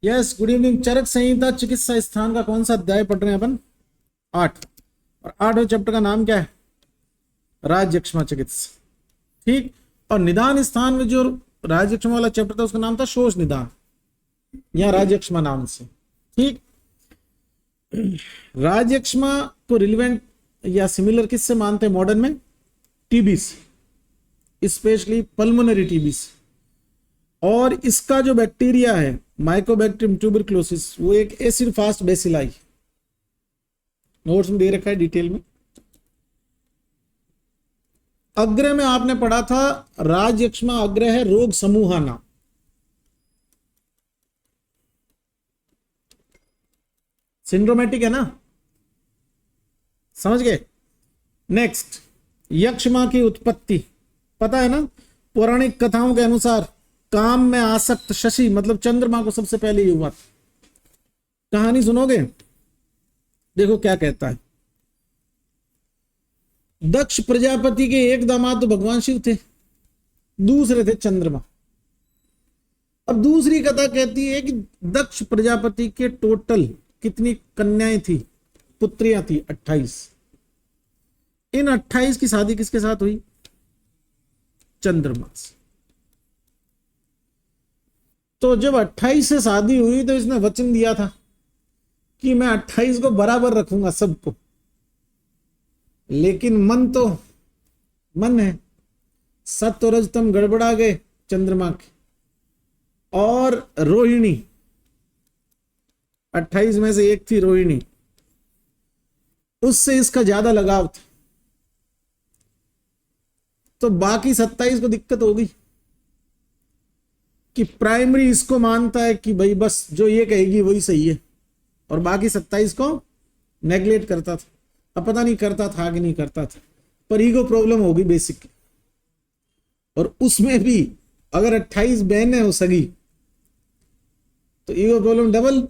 Yes, good evening. Charak Samhita चिकित्सा स्थान का कौन सा अध्याय पढ़ रहे हैं अपन? 8। और 8वें चैप्टर का नाम क्या है? राज्यक्षमा चिकित्सा। ठीक। और निदान स्थान में जो राज्यक्षमा वाला चैप्टर था उसका नाम था शोष निदान, या राज्यक्षमा नाम से। ठीक। राज्यक्षमा को रिलेवेंट या सिमिलर किससे मानते हैं मॉडर्न में? टीबी से, स्पेशली पल्मोनरी टीबी से। और इसका जो बैक्टीरिया है माइकोबैक्टीरियम ट्यूबरक्लोसिस, वो एक एसिड फास्ट बेसिलाई, नोट्स में दे रखा है डिटेल में। अग्र में आपने पढ़ा था राज्यक्षमा अग्र है रोग समूह नाम। सिंड्रोमेटिक है ना, समझ गए? नेक्स्ट, यक्षमा की उत्पत्ति पता है ना? पौराणिक कथाओं के अनुसार काम में आसक्त शशि मतलब चंद्रमा को सबसे पहले ये हुआ था। कहानी सुनोगे? देखो क्या कहता है। दक्ष प्रजापति के एक दामाद तो भगवान शिव थे, दूसरे थे चंद्रमा। अब दूसरी कथा कहती है कि दक्ष प्रजापति के टोटल कितनी कन्याएं थी, पुत्रियां थी? 28। इन 28 की शादी किसके साथ हुई? चंद्रमा से। तो जब 28 से शादी हुई तो इसने वचन दिया था कि मैं 28 को बराबर रखूंगा सबको, लेकिन मन तो मन है, सत्य और रजतम गड़बड़ा गए चंद्रमा के। और रोहिणी 28 में से एक थी रोहिणी, उससे इसका ज्यादा लगाव था। तो बाकी 27 को दिक्कत होगी कि प्राइमरी इसको मानता है कि भाई बस जो ये कहेगी वही सही है, और बाकी 27 को नेग्लेक्ट करता था। अब पता नहीं करता था कि नहीं करता था, पर ईगो प्रॉब्लम होगी बेसिक। और उसमें भी अगर 28 बहनें हो सगी तो ईगो प्रॉब्लम डबल।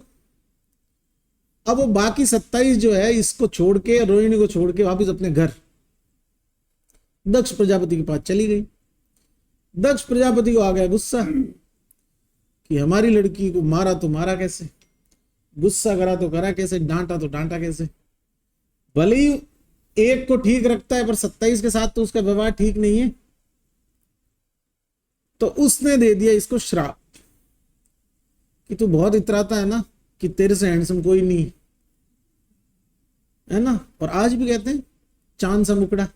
अब वो बाकी 27 जो है इसको छोड़ के, रोहिणी को छोड़ के वापिस अपने घर दक्ष प्रजापति के पास चली गई। दक्ष प्रजापति को आ गया गुस्सा कि हमारी लड़की को मारा तो मारा कैसे, गुस्सा करा तो करा कैसे, डांटा तो डांटा कैसे। भले ही एक को ठीक रखता है पर 27 के साथ तो उसका व्यवहार ठीक नहीं है। तो उसने दे दिया इसको श्राप कि तू बहुत इतराता है ना कि तेरे से हैंडसम कोई नहीं है ना। और आज भी कहते हैं चांद सा मुकड़ा,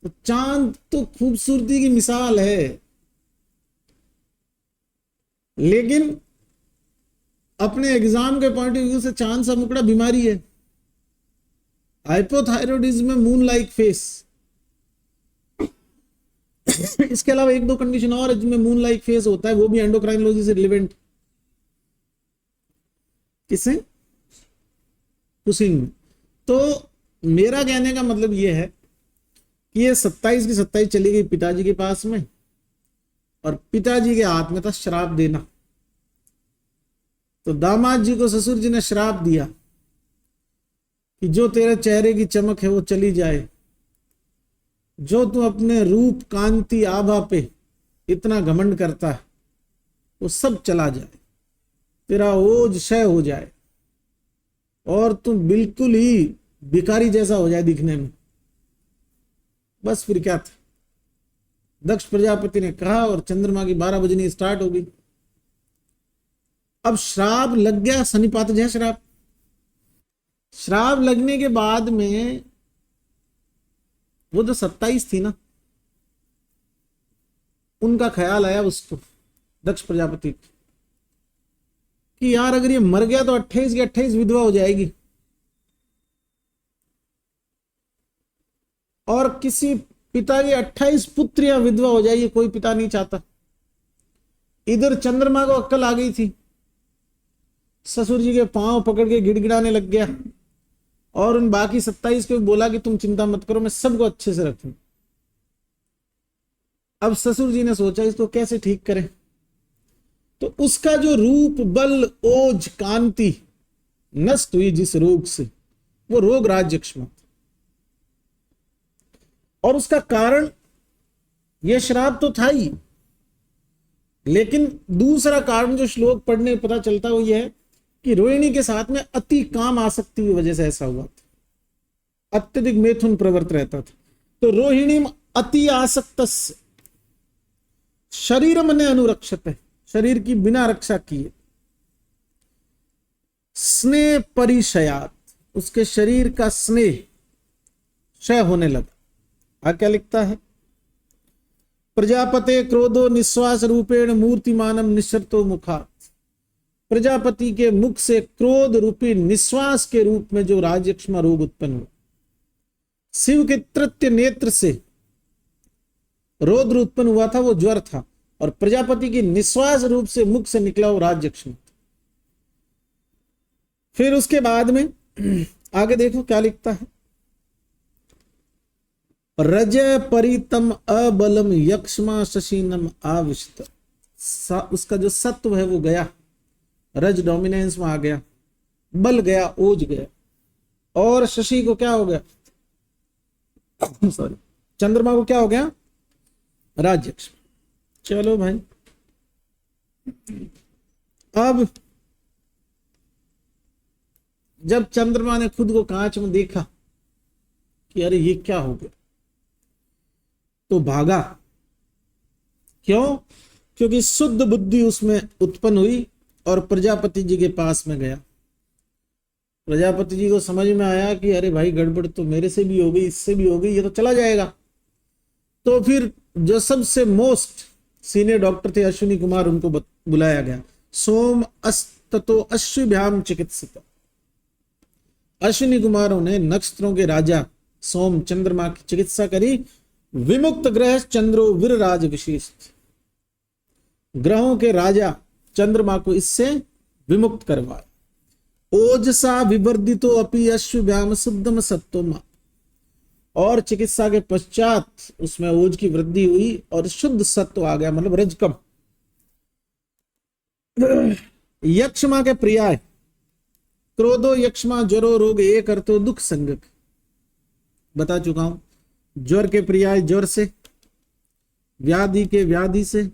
तो चांद तो खूबसूरती की मिसाल है, लेकिन अपने एग्जाम के पॉइंट ऑफ व्यू से चांद सा मुकड़ा बीमारी है। हाइपोथायरॉइडिज्म में मून लाइक फेस। इसके अलावा एक दो कंडीशन और है जिनमें मून लाइक फेस होता है, वो भी एंडोक्राइनोलॉजी से रिलेवेंट। किससे? कुसिंग में। तो मेरा कहने का मतलब ये है कि ये 27 की 27 चली गई पिताजी के पास में, और पिताजी के हाथ में था श्राप देना। तो दामाद जी को ससुर जी ने श्राप दिया कि जो तेरे चेहरे की चमक है वो चली जाए, जो तू अपने रूप कांति आभा पे इतना घमंड करता है वो सब चला जाए, तेरा ओज क्षय हो जाए, और तू बिल्कुल ही भिखारी जैसा हो जाए दिखने में। बस फिर क्या था, दक्ष प्रजापति ने कहा और चंद्रमा की 12 बजनी स्टार्ट हो गई। अब श्राप लग गया, शनिपात जय श्राप। श्राप लगने के बाद में वो जो 27 थी ना, उनका ख्याल आया उसको, दक्ष प्रजापति को, कि यार अगर ये मर गया तो 28 की 28 विधवा हो जाएगी। और किसी पिता की 28 पुत्रियां विधवा हो जाएगी, कोई पिता नहीं चाहता। इधर चंद्रमा को अक्ल आ गई थी, ससुर जी के पांव पकड़ के गिड़गिड़ाने लग गया, और उन बाकी 27 को बोला कि तुम चिंता मत करो, मैं सबको अच्छे से रखूं। अब ससुर जी ने सोचा इसको कैसे ठीक करें, तो उसका जो रूप बल ओज कांति नष्ट हुई जिस रोग से, वो रोग राज्यक्षमा, और उसका कारण यह श्राप तो था ही, लेकिन दूसरा कारण जो श्लोक पढ़ने में पता चलता है वो ये है कि रोहिणी के साथ में अति काम आसक्ति की वजह से ऐसा हुआ था, अत्यधिक मैथुन प्रवृत्त रहता था। तो रोहिणी अति आसक्त शरीर मन अनुरक्षत है, शरीर की बिना रक्षा किए, स्नेह परिशयात, उसके शरीर का स्नेह क्षय होने लगा। क्या लिखता है, प्रजापते क्रोधो निश्वास रूपेण मूर्तिमानम निश्चरतो मुखात, प्रजापति के मुख से क्रोध रूपी निश्वास के रूप में जो राजयक्ष्मा रोग उत्पन्न हुआ, शिव के तृतीय नेत्र से रौद्र उत्पन्न हुआ था, वो ज्वर था, और प्रजापति की निश्वास रूप से मुख से निकला वो राजयक्ष्मा। फिर उसके बाद में आगे देखो क्या लिखता है, रजय परितम अबलम यक्ष्मा शशीनम आविष्ट, उसका जो सत्व है वो गया, रज डोमिनेंस में आ गया, बल गया, ओज गया, और शशि को क्या हो गया, सॉरी चंद्रमा को क्या हो गया, राजयक्ष्मा। चलो भाई, अब जब चंद्रमा ने खुद को कांच में देखा कि अरे ये क्या हो गया, तो भागा। क्यों? क्योंकि शुद्ध बुद्धि उसमें उत्पन्न हुई और प्रजापति जी के पास में गया। प्रजापति जी को समझ में आया कि अरे भाई गड़बड़ तो मेरे से भी हो गई, इससे भी हो गई, ये तो चला जाएगा। तो फिर जो सबसे मोस्ट सीनियर डॉक्टर थे अश्विनी कुमार, उनको बुलाया गया। सोम अस्ततो अश्विभ्याम चिकित्सित, अश्विनी कुमारों ने नक्षत्रों के राजा सोम चंद्रमा की चिकित्सा करी। विमुक्त ग्रह चंद्रो वीरराज विशिष्ट, ग्रहों के राजा चंद्रमा को इससे विमुक्त करवाया। ओजसा विवर्धितो अपि अश्विभ्याम शुद्धम सत्वम, और चिकित्सा के पश्चात उसमें ओज की वृद्धि हुई और शुद्ध सत्व आ गया, मतलब रजकम। यक्ष्मा के पर्याय, क्रोधो यक्ष्मा ज्वरो रोग एक अर्थो दुख संगक, बता चुका हूं। ज्वर के पर्याय ज्वर से, व्याधि के व्याधि से,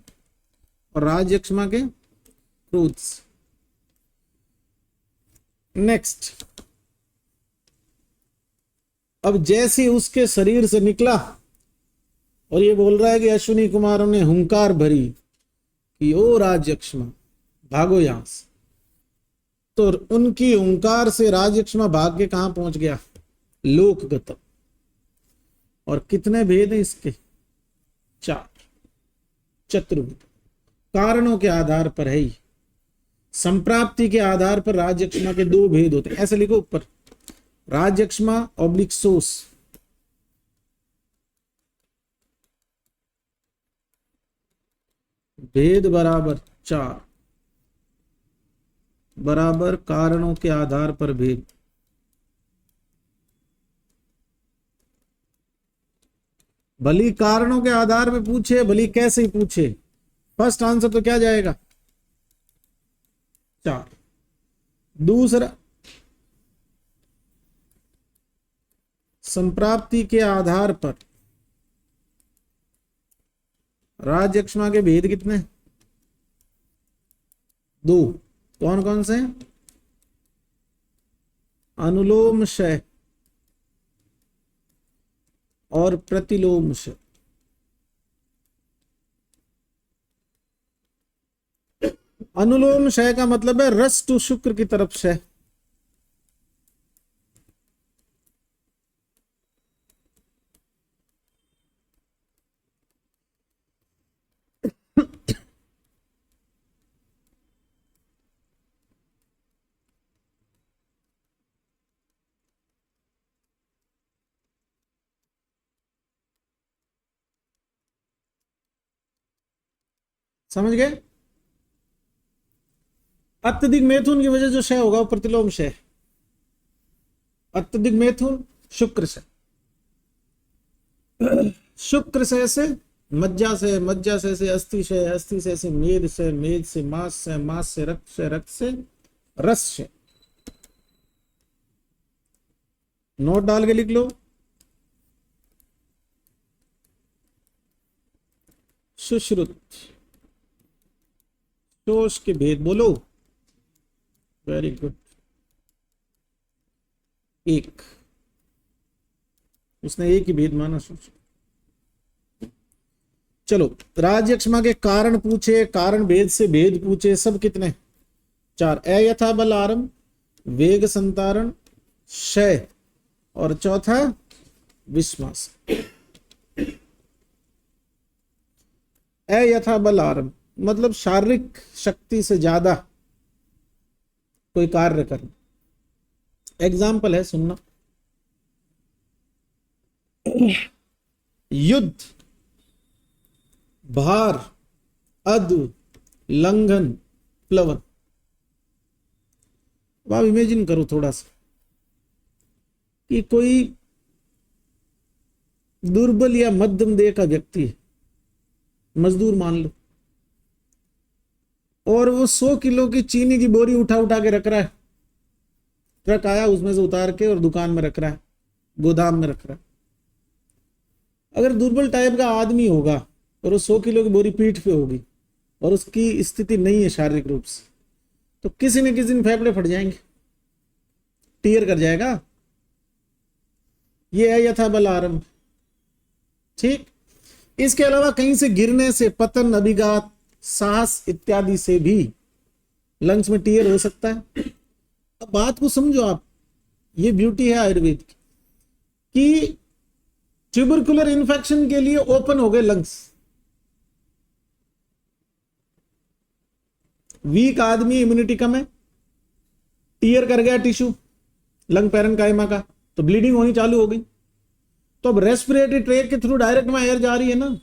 और राजयक्ष्मा के क्रोध से। नेक्स्ट, अब जैसे उसके शरीर से निकला और ये बोल रहा है कि अश्विनी कुमारों ने हुंकार भरी कि ओ राजयक्ष्मा भागो यहां से, तो उनकी हुंकार से राजयक्ष्मा भाग के कहां पहुंच गया, लोकगतम। और कितने भेद हैं इसके, 4, चतुर्भुज। कारणों के आधार पर है ही, संप्राप्ति के आधार पर राजयक्ष्मा के 2 भेद होते हैं। ऐसे लिखो ऊपर, राजयक्ष्मा ऑब्लिक सोस, भेद बराबर 4 बराबर कारणों के आधार पर भेद। भली कारणों के आधार पे पूछे, भली कैसे ही पूछे, फर्स्ट आंसर तो क्या जाएगा, 4। दूसरा, संप्राप्ति के आधार पर राजयक्ष्मा के भेद कितने, 2। कौन कौन से, अनुलोम शय और प्रतिलोम शय। अनुलोम शय का मतलब है रस टू शुक्र की तरफ से। समझ गए? अत्यधिक मैथुन की वजह जो क्षय होगा वो प्रतिलोम क्षय। अत्यधिक मैथुन शुक्र से, शुक्र से मज्जा से, मज्जा से अस्थि से, अस्थि से मेद से, मेद से मांस से, मांस से रक्त से, रक्त से रस से। नोट डाल के लिख लो, सुश्रुत शोष के भेद बोलो। Very good. एक, उसने एक ही भेद माना शोष। चलो, राजयक्ष्मा के कारण पूछे, कारण भेद से भेद पूछे, सब कितने? 4। अयथा बल आरंभ, वेग संतारण, क्षय, और चौथा विश्वास। अयथा बल आरंभ मतलब शारीरिक शक्ति से ज्यादा कोई कार्य करना। एग्जाम्पल है, सुनना। युद्ध, भार, अद्व, लंघन, प्लवन। अब आप इमेजिन करो थोड़ा सा कि कोई दुर्बल या मध्यम देह का व्यक्ति है, मजदूर मान लो, और वो 100 किलो की चीनी की बोरी उठा उठा के रख रहा है। ट्रक आया, उसमें से उतार के और दुकान में रख रहा है, गोदाम में रख रहा है। अगर दुर्बल टाइप का आदमी होगा और वो 100 किलो की बोरी पीठ पे होगी और उसकी स्थिति नहीं है शारीरिक रूप से, तो किसी न किसी दिन फेफड़े फट जाएंगे, टीयर कर जाएगा। ये है यथा बल आरंभ। ठीक। इसके अलावा कहीं से गिरने से, पतन, अभिघात, साहस इत्यादि से भी लंग्स में टीयर हो सकता है। अब बात को समझो आप, ये ब्यूटी है आयुर्वेद की कि ट्यूबरकुलर इन्फेक्शन के लिए ओपन हो गए लंग्स। वीक आदमी, इम्यूनिटी कम है, टीयर कर गया टिश्यू लंग पैरेन्काइमा का, तो ब्लीडिंग होनी चालू हो गई। तो अब रेस्पिरेटरी ट्रैक के थ्रू डायरेक्ट में एयर जा रही है ना,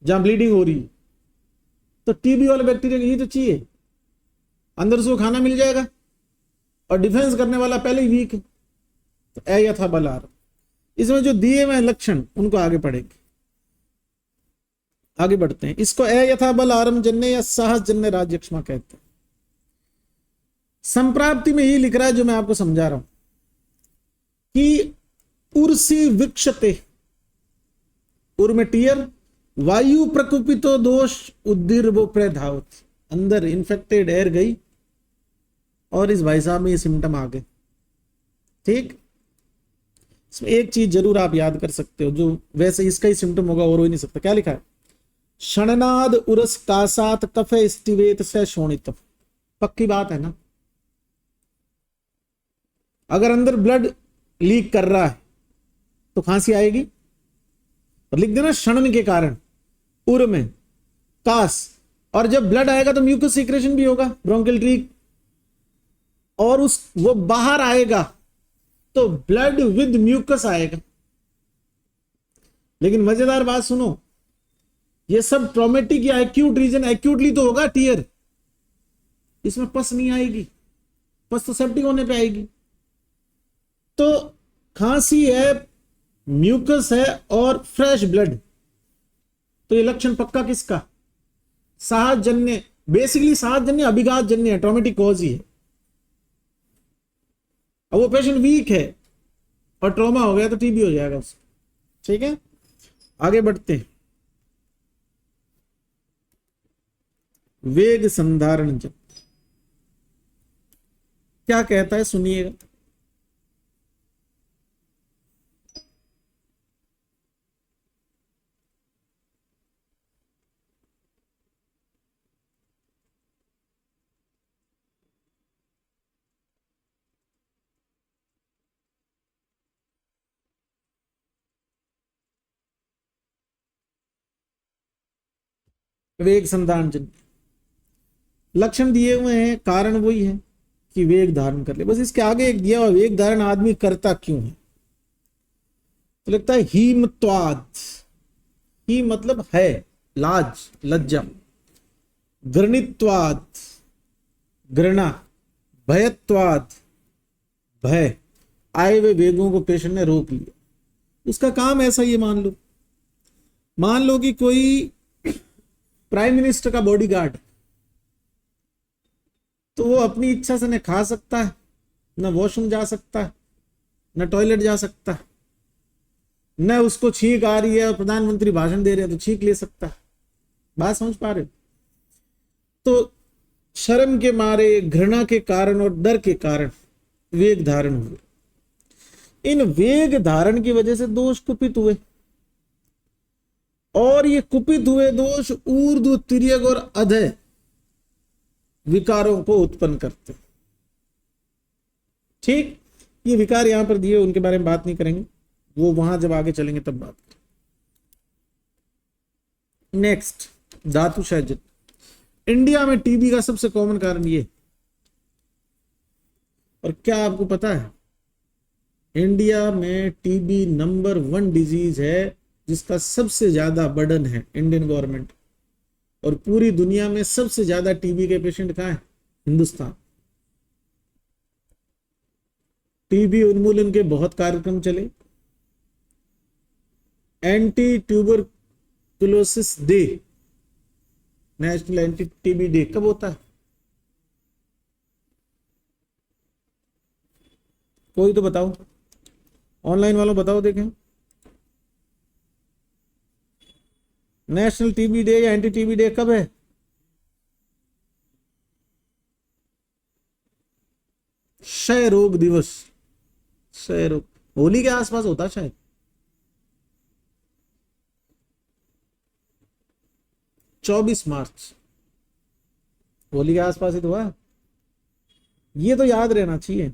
जहां ब्लीडिंग हो रही है, तो टीबी वाले बैक्टीरिया के लिए तो चाहिए, अंदर से वो खाना मिल जाएगा, और डिफेंस करने वाला पहले ही वीक है। तो अयथा बल आरंभ। इसमें जो दिए हुए लक्षण उनको आगे पढ़ेंगे। आगे बढ़ते हैं। इसको अयथा बल आरंभ जन्य या साहस जन्य राजयक्ष्मा कहते हैं। संप्राप्ति में यही लिख रहा है जो मैं आपको समझा रहा हूं कि उर्सी विक्षते, उर में टीयर, वायु प्रकुपितो दोष उद्दीर्वो प्रधावत। अंदर इन्फेक्टेड एयर गई और इस भाई साहब में ये सिम्टम आ गए। ठीक। इसमें एक चीज जरूर आप याद कर सकते हो, जो वैसे इसका ही सिम्टम होगा और हो ही नहीं सकता। क्या लिखा है? क्षणनाद उरस कासात कफ स्टिवेत से शोणित। पक्की बात है ना। अगर अंदर ब्लड लीक कर रहा है तो खांसी आएगी, और लिख देना क्षणन के कारण, उर में कास, और जब ब्लड आएगा तो म्यूकस सीक्रेशन भी होगा, ब्रोंकियल ट्रीक, और वो बाहर आएगा तो ब्लड विद म्यूकस आएगा। लेकिन मजेदार बात सुनो, ये सब ट्रॉमेटिक या एक्यूट रीजन, एक्यूटली तो होगा टीयर, इसमें पस नहीं आएगी, पस तो सेप्टिक होने पे आएगी। तो खांसी है, म्यूकस है और फ्रेश ब्लड, तो ये लक्षण पक्का किसका? साहस जन्य। बेसिकली साहस जन्य अभिघात जन्य है, ट्रॉमेटिक कॉज ही है। अब वो पेशेंट वीक है और ट्रॉमा हो गया तो टीबी हो जाएगा उसको। ठीक है, आगे बढ़ते हैं। वेग संधारण जप क्या कहता है, सुनिएगा। वेग संधारण जन लक्षण दिए हुए हैं, कारण वही है कि वेग धारण कर ले। बस इसके आगे एक दिया हुआ, वेग धारण आदमी करता क्यों है, तो लगता है हीमत्वाद। ही मतलब है, लाज, लज्जा। घृणित्वाद, घृणा। भयत्वाद, भय। आए हुए वेगों को पेशेंट ने रोक लिया। उसका काम ऐसा ही है। मान लो कि कोई प्राइम मिनिस्टर का बॉडीगार्ड, तो वो अपनी इच्छा से न खा सकता है, न वॉशरूम जा सकता है, न टॉयलेट जा सकता है, न उसको छींक आ रही है और प्रधानमंत्री भाषण दे रहे हैं तो छींक ले सकता है। बात समझ पा रहे हो? तो शर्म के मारे, घृणा के कारण और डर के कारण वेग धारण हुए। इन वेग धारण की वजह से दोष कुपित हुए, और ये कुपित हुए दोष ऊर्ध्व, तिर्यक और अधः विकारों को उत्पन्न करते। ठीक, ये विकार यहां पर दिए, उनके बारे में बात नहीं करेंगे, वो वहां जब आगे चलेंगे तब बात करेंगे। नेक्स्ट, धातुशय जन्य। इंडिया में टीबी का सबसे कॉमन कारण ये, और क्या आपको पता है इंडिया में टीबी नंबर 1 डिजीज है जिसका सबसे ज्यादा बर्डन है इंडियन गवर्नमेंट, और पूरी दुनिया में सबसे ज्यादा टीबी के पेशेंट कहां है? हिंदुस्तान। टीबी उन्मूलन के बहुत कार्यक्रम चले। Anti tuberculosis day, national anti TB day कब होता है? कोई तो बताओ, ऑनलाइन वालों बताओ, देखें। नेशनल टीबी डे या एंटी टीबी डे कब है? क्षय रोग दिवस, क्षय रोग होली के आसपास होता शायद। मार्च, होली के आसपास ही तो हुआ। ये तो याद रहना चाहिए।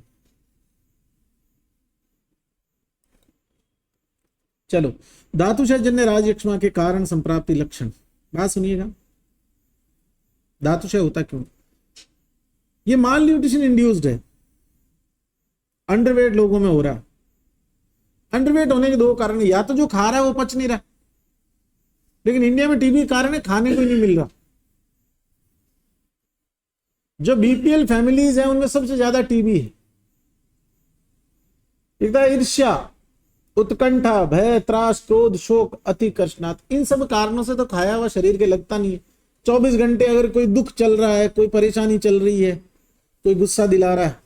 चलो, धातुशय जन्य राजयक्ष्मा के कारण संप्राप्ति लक्षण, बात सुनिएगा। धातुशय होता क्यों? ये माल न्यूट्रिशन इंड्यूस्ड है, अंडरवेट लोगों में हो रहा है। अंडरवेट होने के दो कारण है, या तो जो खा रहा है वो पच नहीं रहा, लेकिन इंडिया में टीबी कारण है खाने को ही नहीं मिल रहा। जो बीपीएल फैमिलीज हैं उनमें सबसे ज्यादा टीबी है। एक ईर्ष्या, उत्कंठा, भय, त्रास, क्रोध, शोक, अति कष्टनाथ, इन सब कारणों से तो खाया हुआ शरीर के लगता नहीं है। 24 घंटे अगर कोई दुख चल रहा है, कोई परेशानी चल रही है, कोई गुस्सा दिला रहा है,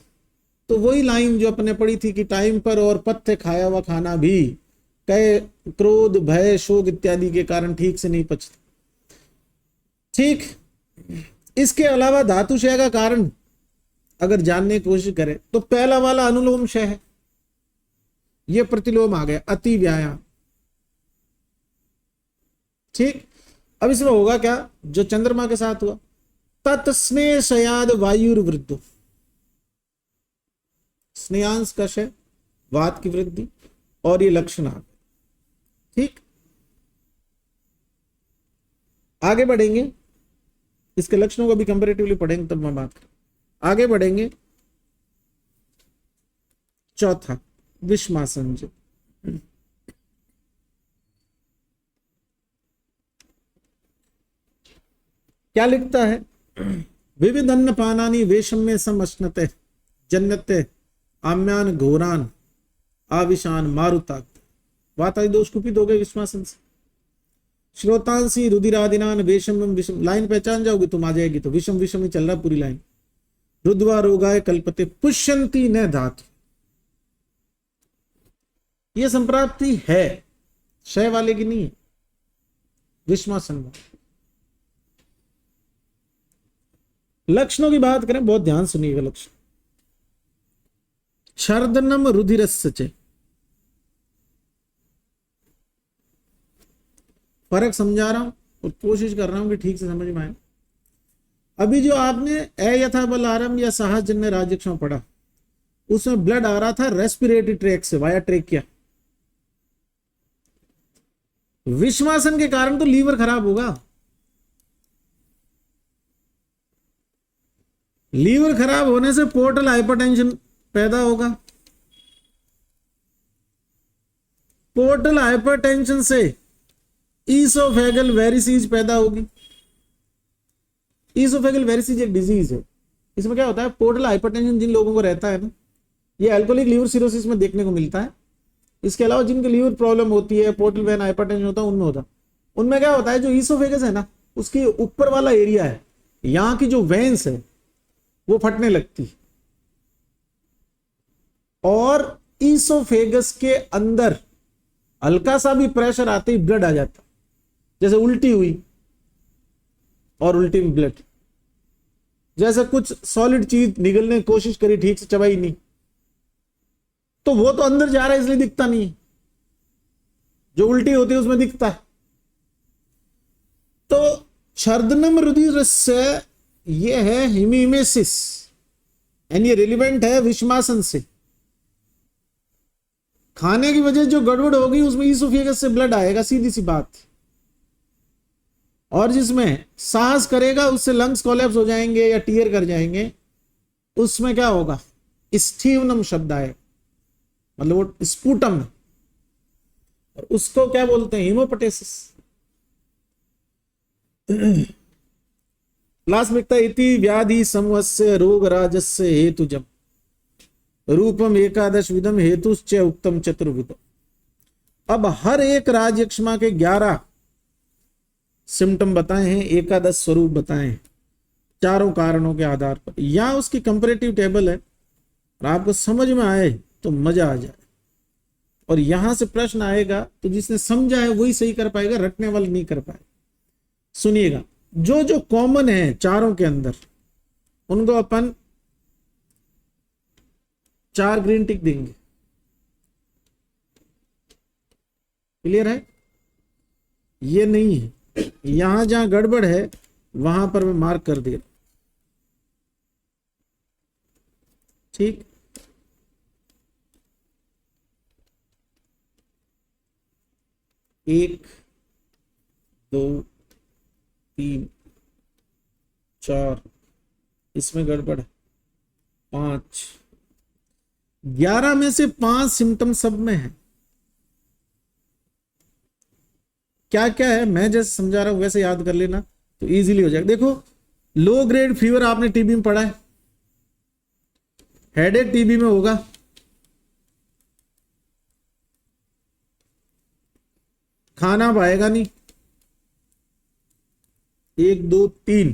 तो वही लाइन जो अपने पढ़ी थी कि टाइम पर और पथ्य खाया हुआ खाना भी कहे क्रोध, भय, शोक इत्यादि के कारण ठीक से नहीं पचता। ठीक, इसके अलावा धातुशय का कारण अगर जानने की कोशिश करें तो पहला वाला अनुलोम क्षय है, ये प्रतिलोम आ गया, अति व्यायाम। ठीक, अब इसमें होगा क्या जो चंद्रमा के साथ हुआ? तत्स्नेहयाद वायुर्वृद्धि, स्नेहांश का क्षय, वात की वृद्धि, और ये लक्षण आ गए। ठीक, आगे बढ़ेंगे, इसके लक्षणों को भी कंपैरेटिवली पढ़ेंगे तब मैं बात करूं। आगे बढ़ेंगे, चौथा विषमासन। क्या लिखता है? विविध अन्न पानानि वेशम्य समश्नते जन्नते आम्यान घोरान आविशान मारुता, वातादि दोष कुपित हो गए विषमासन से। श्रोतांसी रुधिरादिनान वेशम विषम, लाइन पहचान जाओगे तुम, आ जाएगी तो विषम विषम ही चल रहा पूरी लाइन। रुद्वा रोगाय कल्पते पुष्यंती न धातु, ये संप्राप्ति है, क्षय वाले की नहीं है, विषमासन में। लक्षणों की बात करें, बहुत ध्यान सुनिएगा लक्षण। छर्दनम रुधिरस्य, फर्क समझा रहा हूं और कोशिश कर रहा हूं कि ठीक से समझ में आए। अभी जो आपने अयथा बल आरंभ या साहसजन्य राजयक्ष्मा पढ़ा, उसमें ब्लड आ रहा था रेस्पिरेटरी ट्रैक से, वाया ट्रेकिया। विषमासन के कारण तो लीवर खराब होगा। लीवर खराब होने से पोर्टल हाइपरटेंशन पैदा होगा। पोर्टल हाइपरटेंशन से ईसोफेगल वेरिसीज पैदा होगी। ईसोफेगल वेरिसीज एक डिजीज है। इसमें क्या होता है, पोर्टल हाइपरटेंशन जिन लोगों को रहता है ना, ये अल्कोहलिक लीवर सिरोसिस में देखने को मिलता है। इसके अलावा जिनके लीवर प्रॉब्लम होती है, पोर्टल वेन हाइपरटेंशन होता है, उनमें होता है। उनमें क्या होता है, जो ईसोफेगस है ना, उसके ऊपर वाला एरिया है, यहाँ की जो वेन्स है वो फटने लगती, और ईसोफेगस के अंदर हल्का सा भी प्रेशर आते ही ब्लड आ जाता, जैसे उल्टी हुई और उल्टी में ब्लड। जैसे कुछ सॉलिड चीज निगलने की कोशिश करी, ठीक से चबाई नहीं, तो वो तो अंदर जा रहा है इसलिए दिखता नहीं है, जो उल्टी होती है उसमें दिखता है। तो छर्दनम रुधिरस्य ये है हिमीमेसिस, एंड ये रिलेवेंट है विषमासन से। खाने की वजह जो गड़बड़ होगी उसमें ईसोफेगस से ब्लड आएगा, सीधी सी बात। और जिसमें सांस करेगा उससे लंग्स कोलैप्स हो जाएंगे या टीयर कर जाएंगे, उसमें क्या होगा, स्टीवनम शब्द आएगा, मतलब वो स्पूटम है, और उसको क्या बोलते हैं, हीमोपटेसिस। लास्ट में लिखता है इति व्याधि समूहस्य रोग राजस्य हेतुजम रूपम एकादश विदम हेतुश्च उक्तम चतुर्विदम। अब हर एक राजयक्ष्मा के 11 सिम्टम बताए हैं, एकादश स्वरूप बताए हैं, चारों कारणों के आधार पर। या उसकी कंपैरेटिव टेबल है, और आपको समझ में आए तो मजा आ जाए। और यहां से प्रश्न आएगा तो जिसने समझा है वही सही कर पाएगा, रटने वाले नहीं कर पाए। सुनिएगा, जो जो कॉमन है चारों के अंदर, उनको अपन 4 ग्रीन टिक देंगे। क्लियर है? ये नहीं है, यहां जहां गड़बड़ है वहां पर मैं मार्क कर दे रहा हूं। ठीक, एक, 2, 3, 4, इसमें गड़बड़ है, 5, 11 में से 5 सिम्टम सब में है। क्या क्या है मैं जैसे समझा रहा हूं वैसे याद कर लेना तो इजीली हो जाएगा। देखो, लो ग्रेड फीवर आपने टीबी में पढ़ा है, हेडेक टीबी में होगा, खाना पाएगा नहीं, 1, 2, 3।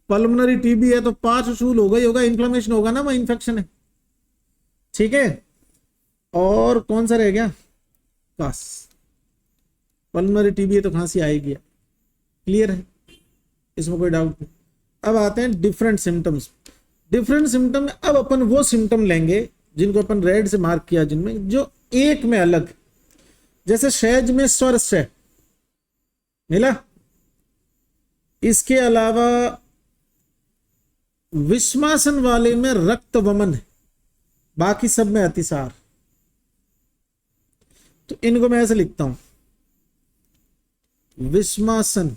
पल्मोनरी टीबी है तो 5 उसूल होगा ही होगा, इन्फ्लेमेशन होगा ना, वह इन्फेक्शन है। ठीक है, और कौन सा रह गया, कास। पल्मोनरी टीबी है तो खांसी आएगी। क्लियर है, इसमें कोई डाउट नहीं। अब आते हैं डिफरेंट सिम्टम्स। डिफरेंट सिम्टम में अब अपन वो सिम्टम लेंगे जिनको अपन रेड से मार्क किया, जिनमें जो एक में अलग, जैसे सहज में स्वर से मिला, इसके अलावा विषमासन वाले में रक्त वमन है, बाकी सब में अतिसार। तो इनको मैं ऐसे लिखता हूं, विषमासन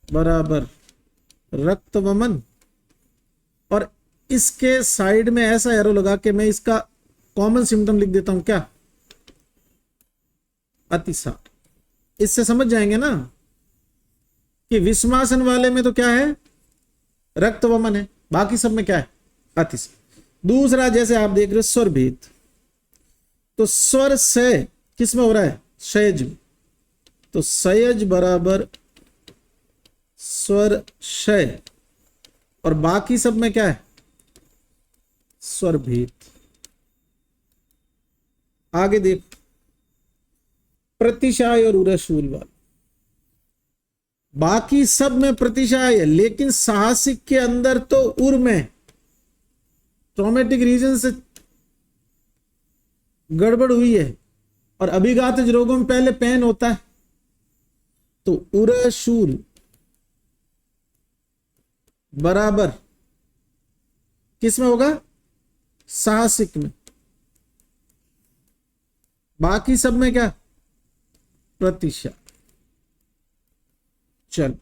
बराबर रक्त वमन, और इसके साइड में ऐसा एरो लगा के मैं इसका कॉमन सिम्टम लिख देता हूं, क्या, अतिसार। इससे समझ जाएंगे ना कि विषमासन वाले में तो क्या है, रक्त वमन है, बाकी सब में क्या है, अतिसार। दूसरा, जैसे आप देख रहे हो स्वर भेद, तो स्वर से किस में हो रहा है, सहज में, तो सहज बराबर स्वर क्षय, और बाकी सब में क्या है, स्वर भेद। आगे देख, प्रतिशाय और उरशूल वाला, बाकी सब में प्रतिशाय है, लेकिन साहसिक के अंदर तो उर में ट्रॉमेटिक रीजन से गड़बड़ हुई है, और अभिघातज रोगों में पहले पेन होता है, तो उरशूल बराबर किस में होगा, साहसिक में, बाकी सब में क्या, प्रतिशा। चल,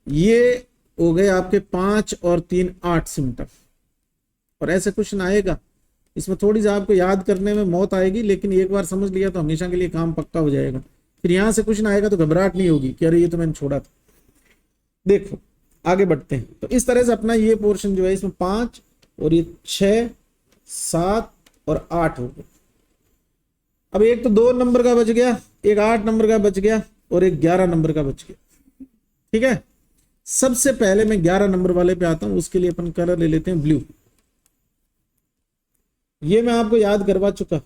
ये हो गए आपके 5 और 3 8 सिम्टम। और ऐसे क्वेश्चन आएगा, इसमें थोड़ी सी आपको याद करने में मौत आएगी, लेकिन एक बार समझ लिया तो हमेशा के लिए काम पक्का हो जाएगा। फिर यहां से क्वेश्चन आएगा तो घबराहट नहीं होगी कि अरे ये तो मैंने छोड़ा था। देखो आगे बढ़ते हैं। तो इस तरह से अपना ये पोर्शन जो है, इसमें 5 और ये 6, 7 और 8 हो गए। अब एक तो 2 नंबर का बच गया, एक 8 नंबर का बच गया, और एक 11 नंबर का बच गया। ठीक है, सबसे पहले मैं 11 नंबर वाले पे आता हूं। उसके लिए अपन कलर ले लेते हैं ब्लू। ये मैं आपको याद करवा चुका।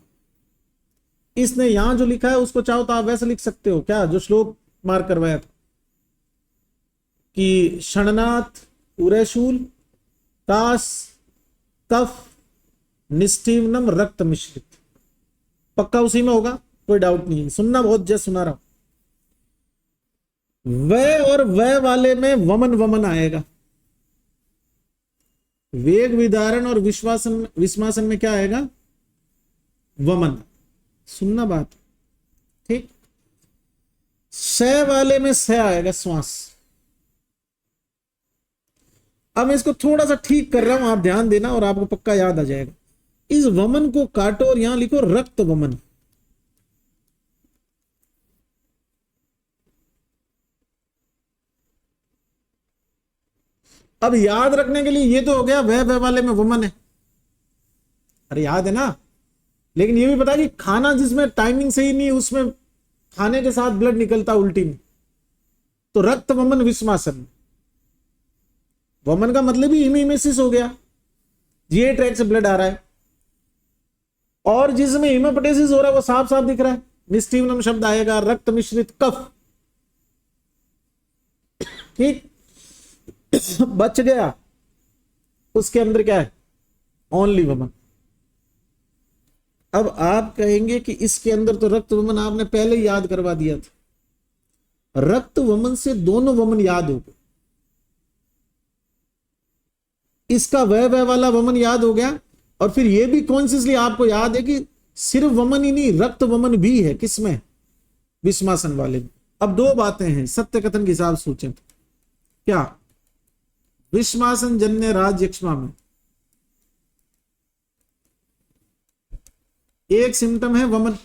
इसने यहां जो लिखा है उसको चाहो तो आप वैसे लिख सकते हो, क्या जो श्लोक मार्क करवाया था कि क्षणनाथ, उरेशूल, कास, कफ, निस्तीवनम, रक्त मिश्रित। पक्का उसी में होगा, कोई डाउट नहीं है, सुनना बहुत जस्ट सुना रहा हूं। वह और वह वाले में वमन वमन आएगा। वेग विदारण और विश्वासन में क्या आएगा? वमन। सुनना बात, ठीक। स वाले में स आएगा, श्वास। अब मैं इसको थोड़ा सा ठीक कर रहा हूं, आप ध्यान देना और आपको पक्का याद आ जाएगा। इस वमन को काटो और यहां लिखो रक्त वमन। अब याद रखने के लिए ये तो हो गया वह वाले में वमन है, अरे याद है ना। लेकिन ये भी पता कि खाना जिसमें टाइमिंग सही नहीं, उसमें खाने के साथ ब्लड निकलता उल्टी में, तो रक्त वमन विस्मासन। वमन का मतलब ही हिमेमेसिस हो गया, जीए ट्रैक से ब्लड आ रहा है। और जिसमें हिमोपेटेसिस हो रहा है वो साफ साफ दिख रहा है, निस्तीवनम शब्द आएगा, रक्त मिश्रित कफ। ठीक, बच गया उसके अंदर क्या है? ओनली वमन। अब आप कहेंगे कि इसके अंदर तो रक्त वमन आपने पहले ही याद करवा दिया था। रक्त वमन से दोनों वमन याद हो गए। इसका वह वाला वमन याद हो गया, और फिर यह भी कॉन्शियसली आपको याद है कि सिर्फ वमन ही नहीं, रक्त वमन भी है। किसमें? विस्मासन वाले में। अब दो बातें हैं सत्य कथन के हिसाब से सोचें तो। क्या? विस्मासन जन्य राज्यक्षमा में एक सिम्टम है वमन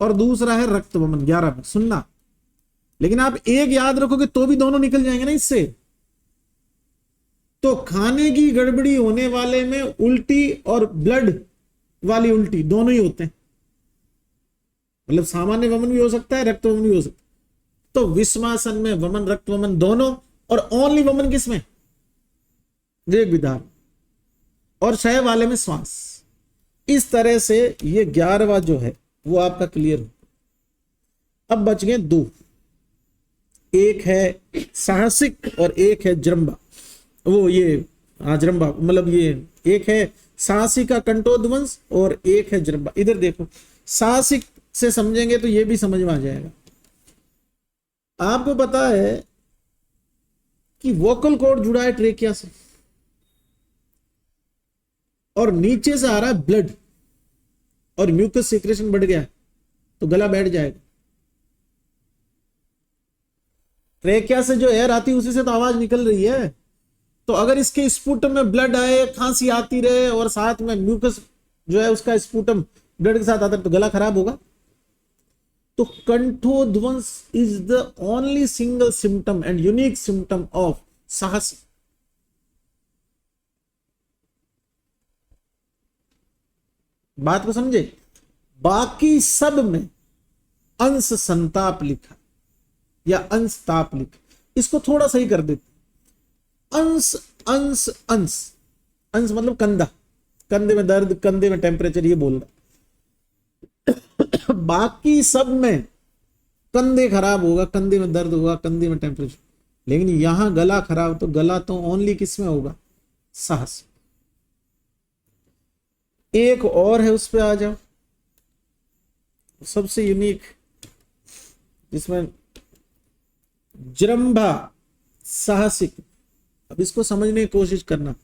और दूसरा है रक्त वमन। 11 में सुनना, लेकिन आप एक याद रखोगे तो भी दोनों निकल जाएंगे ना इससे। तो खाने की गड़बड़ी होने वाले में उल्टी और ब्लड वाली उल्टी दोनों ही होते हैं। मतलब सामान्य वमन भी हो सकता है, रक्त वमन भी हो सकता है। तो विस्मासन में वमन रक्त वमन दोनों, और ओनली वमन किसमें? वेग विधान। और क्षय वाले में श्वास। इस तरह से ये 11वां जो है वो आपका क्लियर हो। अब बच गए दो, एक है साहसिक और एक है जृंभा। वो ये जृंभा मतलब ये एक है साहसिक का कंठोध्वंस और एक है जृंभा। इधर देखो, साहसिक से समझेंगे तो ये भी समझ में आ जाएगा। आपको पता है कि वोकल कॉर्ड जुड़ा है ट्रेकिया से, और नीचे से आ रहा है ब्लड, और म्यूकस सीक्रेशन बढ़ गया तो गला बैठ जाएगा। ट्रेकिया से जो एयर आती है उसी से तो आवाज निकल रही है। तो अगर इसके स्पूटम में ब्लड आए, खांसी आती रहे और साथ में म्यूकस जो है उसका स्पूटम ब्लड के साथ आता है तो गला खराब होगा। तो कंठोध्वंस is the only single symptom and unique symptom of साहसी। बात को समझे? बाकी सब में अंश संताप लिखा या अंश ताप लिखा, इसको थोड़ा सही कर देते। अंश अंश अंश, अंश मतलब कंधा, कंधे में दर्द, कंधे में टेम्परेचर, ये बोल रहा। बाकी सब में कंधे खराब होगा, कंधे में दर्द होगा, कंधे में टेम्परेचर। लेकिन यहां गला खराब, तो गला तो ओनली किस में होगा? साहस। एक और है, उस पे आ जाओ, सबसे यूनिक, जिसमें जृंभा साहसिक। अब इसको समझने की कोशिश करना।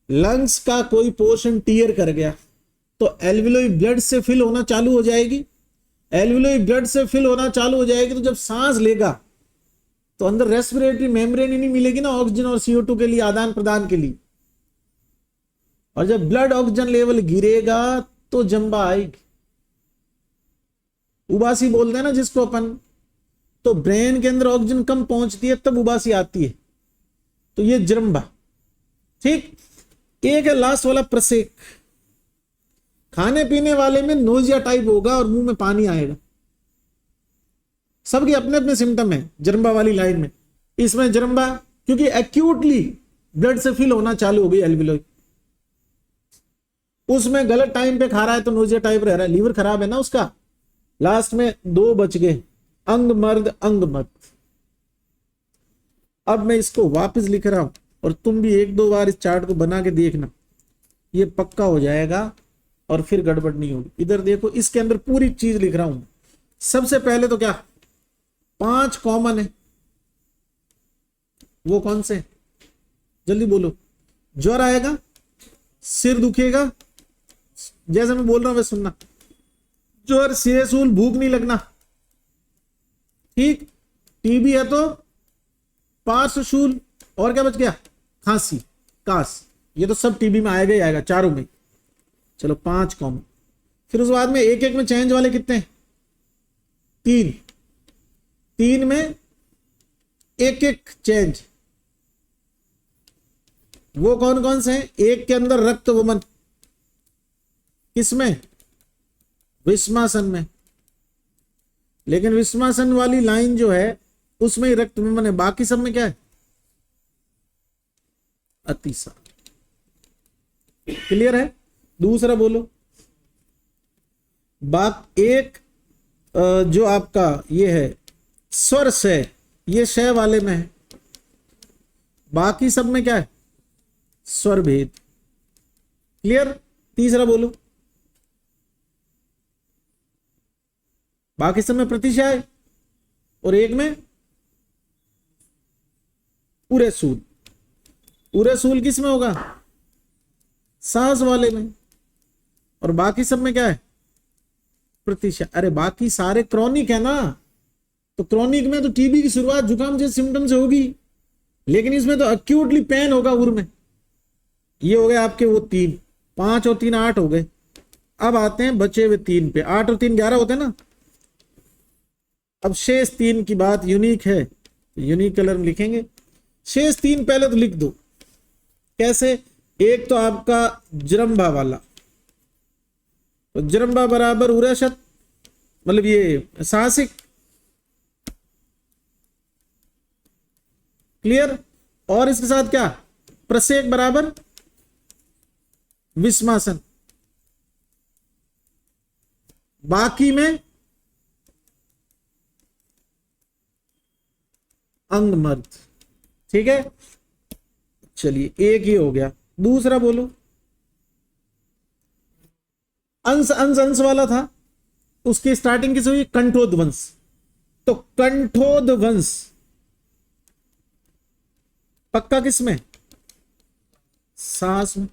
लंग्स का कोई पोर्शन टीयर कर गया तो एल्वियोलाई ब्लड से फिल होना चालू हो जाएगी। एल्वियोलाई ब्लड से फिल होना चालू हो जाएगी तो जब सांस लेगा तो अंदर रेस्पिरेटरी मेम्ब्रेन ही नहीं मिलेगी ना ऑक्सीजन और CO2 के लिए आदान प्रदान के लिए। और जब ब्लड ऑक्सीजन लेवल गिरेगा तो जंबा आएगी। उबासी बोलते हैं ना जिसको अपन, तो ब्रेन के अंदर ऑक्सीजन कम पहुंचती है तब उबासी आती है, तो ये जृंभा। ठीक, एक है लास्ट वाला प्रसेक। खाने पीने वाले में नोजिया टाइप होगा और मुंह में पानी आएगा। सबके अपने अपने सिम्टम है जृंभा वाली लाइन में। इसमें जृंभा क्योंकि एक्यूटली ब्लड से फिल होना चालू हो गई एल्वियोलाई, उसमें गलत टाइम पे खा रहा है तो नोजिया टाइप रह रहा है, लीवर खराब है ना उसका। लास्ट में 2 बच गए। अंग मर्द अंग मर्द। अब मैं इसको वापस लिख रहा हूं और तुम भी एक दो बार इस चार्ट को बना के देखना, ये पक्का हो जाएगा और फिर गड़बड़ नहीं होगी। इधर देखो, इसके अंदर पूरी चीज लिख रहा हूं। सबसे पहले तो क्या 5 कॉमन है, वो कौन से? जल्दी बोलो। ज्वर आएगा, सिर दुखेगा, जैसे मैं बोल रहा हूं वैसे सुनना। ज्वर, सिरसूल, भूख नहीं लगना, ठीक। टीबी है तो पार्श्वशूल, और क्या बच गया? खांसी, कास। ये तो सब टीबी में आएगा ही आएगा, चारों में। चलो 5 कॉमन। फिर उस बाद में एक एक में चेंज वाले कितने? 3। 3 में एक एक चेंज, वो कौन कौन से हैं? एक के अंदर रक्त वमन, किसमें? विषमासन में। लेकिन विषमासन वाली लाइन जो है उसमें ही रक्त वमन है, बाकी सब में क्या है? अतिसार। क्लियर है? दूसरा बोलो। एक जो आपका ये है स्वर से, ये शय वाले में है, बाकी सब में क्या है? स्वर भेद। क्लियर? तीसरा बोलो। बाकी सब में प्रतिशय और एक में उरेसूल। उरेसूल किस में होगा? सांस वाले में। और बाकी सब में क्या है? प्रतिशय। अरे बाकी सारे क्रॉनिक है ना, तो क्रॉनिक में तो टीबी की शुरुआत जुकाम जैसे सिम्टम से होगी, लेकिन इसमें तो अक्यूटली पेन होगा उर में। ये हो गए आपके वो 3, 5 और 3 8 हो गए। अब आते हैं बचे हुए 3 पे। 8 और 3 11 होते हैं ना। अब शेष 3 की बात यूनिक है, यूनिक कलर में लिखेंगे। शेष 3 पहले तो लिख दो। कैसे? एक तो आपका जरम्बा वाला, तो जरम्बा बराबर उरेशत, मतलब ये साहसिक। क्लियर? और इसके साथ क्या? प्रसेक बराबर विषमासन। बाकी में अंग मर्द। ठीक है, चलिए एक ही हो गया। दूसरा बोलो। अंश अंश अंश वाला था, उसकी स्टार्टिंग किस हुई? कंठोद वंश। तो कंठोद वंश पक्का किस में? सांस में।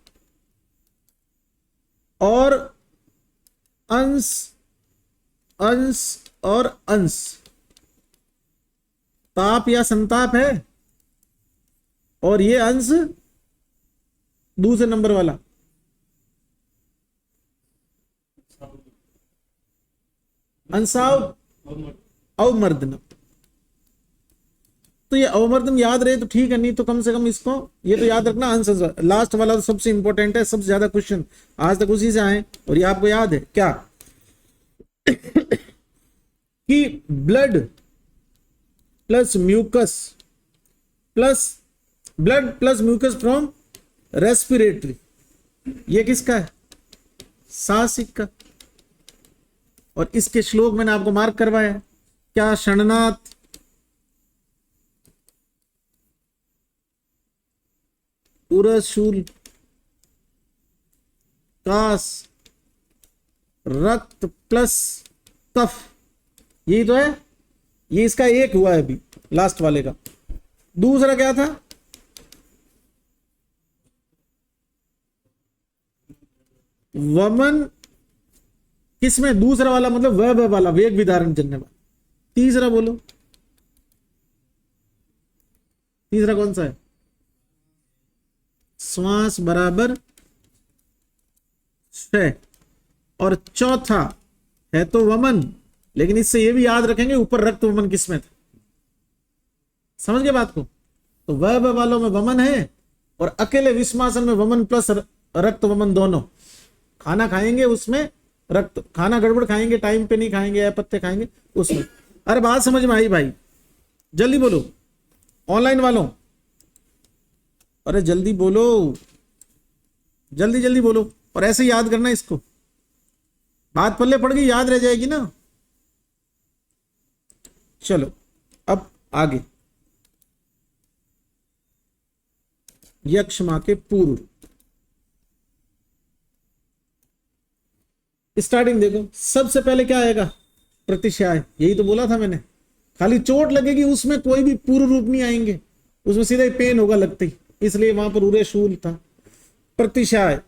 और अंश अंश और अंश, ताप या संताप है, और ये अंश दूसरे नंबर वाला अंशाव अवमर्दन। तो ये अवमर्दन याद रहे तो ठीक है, नहीं तो कम से कम इसको ये तो याद रखना। अंश लास्ट वाला तो सबसे इंपॉर्टेंट है, सबसे ज्यादा क्वेश्चन आज तक उसी से आए, और ये आपको याद है क्या? कि blood plus mucus plus blood plus mucus from respiratory, ये किसका है? साहसिक का। और इसके श्लोक मैंने आपको मार्क करवाया। क्या? षणनाथ, उरशूल, कास, रक्त प्लस कफ, यही तो है। ये इसका एक हुआ है अभी लास्ट वाले का। दूसरा क्या था? वमन किसमें? दूसरा वाला मतलब वह वाला, वेग विधारण जन्य वाला। तीसरा बोलो, तीसरा कौन सा है? श्वास बराबर है। और चौथा है तो वमन, लेकिन इससे ये भी याद रखेंगे ऊपर रक्त वमन किसमें था। समझ गए बात को? तो वह वालों में वमन है, और अकेले विषमासन में वमन प्लस रक्त वमन दोनों। खाना खाएंगे उसमें रक्त, खाना गड़बड़ खाएंगे, टाइम पे नहीं खाएंगे या पत्ते खाएंगे उसमें। अरे बात समझ में आई भाई? जल्दी बोलो ऑनलाइन वालों, अरे जल्दी बोलो, जल्दी जल्दी बोलो। और ऐसे याद करना इसको, बात पल्ले पड़ गई याद रह जाएगी ना। चलो अब आगे, यक्ष माह के पूर्व स्टार्टिंग देखो, सबसे पहले क्या आएगा? प्रतिशय। यही तो बोला था मैंने, खाली चोट लगेगी उसमें कोई भी पूर्व रूप नहीं आएंगे, उसमें सीधा ही पेन होगा लगते ही, इसलिए वहां पर उरे शूल था। प्रतिशय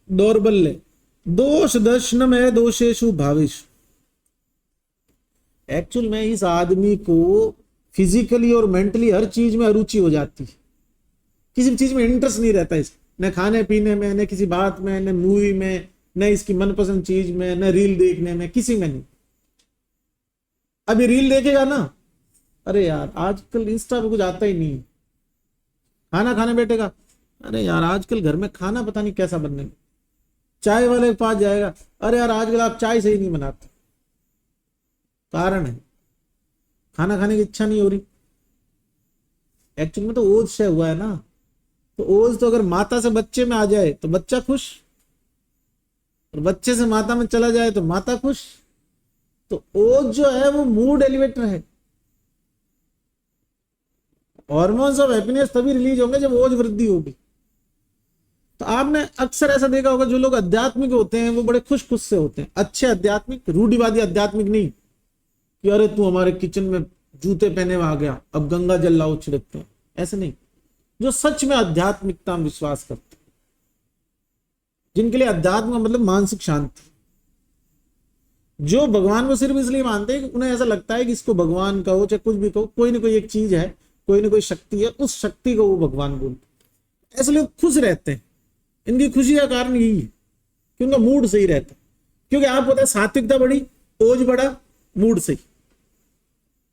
दौर्बल्य, दोष दर्शन में दोषेशु भावेश। एक्चुअल में इस आदमी को फिजिकली और मेंटली हर चीज में अरुचि हो जाती है, किसी भी चीज में इंटरेस्ट नहीं रहता है, न खाने पीने में, न किसी बात में, न मूवी में, न इसकी मनपसंद चीज में, न रील देखने में, किसी में नहीं। अभी रील देखेगा ना, अरे यार आजकल इंस्टा पे कुछ आता ही नहीं। खाना खाने बैठेगा, अरे यार आजकल घर में खाना पता नहीं कैसा बनने में। चाय वाले के पास जाएगा, अरे यार आजकल आप चाय सही नहीं बनाते। कारण है खाना खाने की इच्छा नहीं हो रही। एक्चुअली में तो ओज से हुआ है ना, तो ओज तो अगर माता से बच्चे में आ जाए तो बच्चा खुश, और बच्चे से माता में चला जाए तो माता खुश। तो ओज जो है वो मूड एलिवेटर है। हॉर्मोन्स ऑफ हैप्पीनेस तभी रिलीज होंगे जब ओज वृद्धि होगी। तो आपने अक्सर ऐसा देखा होगा, जो लोग आध्यात्मिक होते हैं वो बड़े खुश खुश से होते हैं, अच्छे आध्यात्मिक, रूढ़िवादी आध्यात्मिक नहीं कि अरे तू हमारे किचन में जूते पहने हुए आ गया, अब गंगा जल लाओ छिड़कते हैं, ऐसे नहीं। जो सच में आध्यात्मिकता में विश्वास करते, जिनके लिए अध्यात्म का मतलब मानसिक शांति, जो भगवान को सिर्फ इसलिए मानते हैं कि उन्हें ऐसा लगता है कि इसको भगवान कहो चाहे कुछ भी कहो, कोई ना कोई एक चीज है, कोई ना कोई शक्ति है, उस शक्ति को वो भगवान बोलते। ऐसे लोग खुश रहते हैं। इनकी खुशी का कारण यही है कि उनका मूड सही रहता है, क्योंकि आप पता है सात्विकता बड़ी, ओज बड़ा, मूड सही।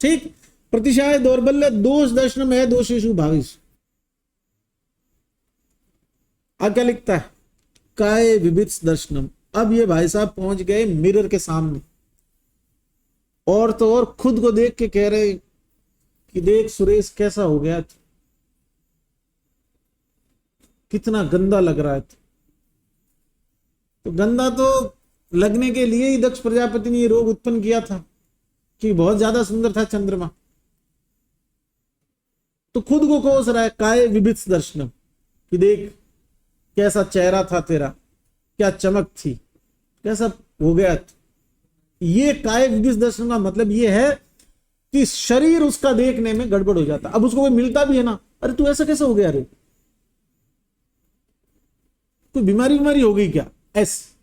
ठीक। प्रतिशय दौर्बल्य, दोष दर्शन में दोषेशु भावेश। अब क्या लिखता है? काय विभित्स दर्शनम। अब ये भाई साहब पहुंच गए मिरर के सामने, और तो और खुद को देख के कह रहे कि देख सुरेश कैसा हो गया, कितना गंदा लग रहा है। तो गंदा तो लगने के लिए ही दक्ष प्रजापति ने ये रोग उत्पन्न किया था कि बहुत ज्यादा सुंदर था चंद्रमा। तो खुद को कोस रहा है, काय विभित्स दर्शनम, कि देख कैसा चेहरा था तेरा, क्या चमक थी, कैसा हो गया। ये काय विभित्स दर्शन का मतलब ये है कि शरीर उसका देखने में गड़बड़ हो जाता। अब उसको कोई मिलता भी है ना, अरे तू ऐसा कैसे हो गया, रे कोई बीमारी हो गई क्या, ऐसे।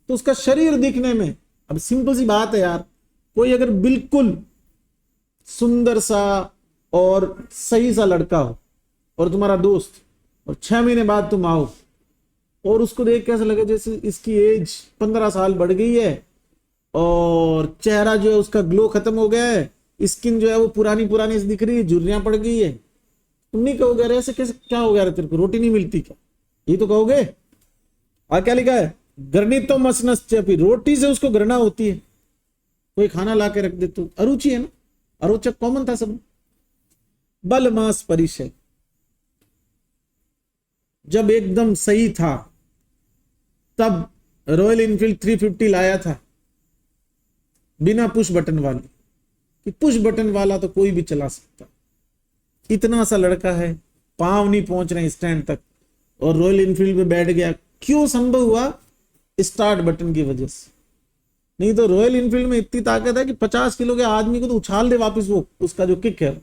तो उसका शरीर दिखने में, अब सिंपल सी बात है यार, कोई अगर बिल्कुल सुंदर सा और सही सा लड़का हो और तुम्हारा दोस्त, और 6 महीने बाद तुम आओ और उसको देख कैसे लगे जैसे इसकी एज 15 साल बढ़ गई है, और चेहरा जो है उसका ग्लो खत्म हो गया है, स्किन जो है वो पुरानी पुरानी दिख रही है, झुर्रियां पड़ गई है। तुम नहीं कहोगे अरे ऐसे कैसे, क्या हो गया तेरे को, रोटी नहीं मिलती क्या, ये तो कहोगे। और क्या लिखा है? घृणितो मसनश्चपि, रोटी से उसको घृणा होती है। कोई खाना ला के रख दे तो अरुचि है ना, अरोचक कॉमन था सब। बल मास परिचय, जब एकदम सही था तब रॉयल इनफील्ड 350 लाया था बिना पुश बटन वाली, कि पुश बटन वाला तो कोई भी चला सकता। इतना सा लड़का है, पांव नहीं पहुंच रहे स्टैंड तक, और रॉयल इनफील्ड पे बैठ गया। क्यों संभव हुआ? स्टार्ट बटन की वजह से। नहीं तो रॉयल इनफील्ड में इतनी ताकत है कि 50 किलो के आदमी को तो उछाल दे वापस, वो उसका जो किक है।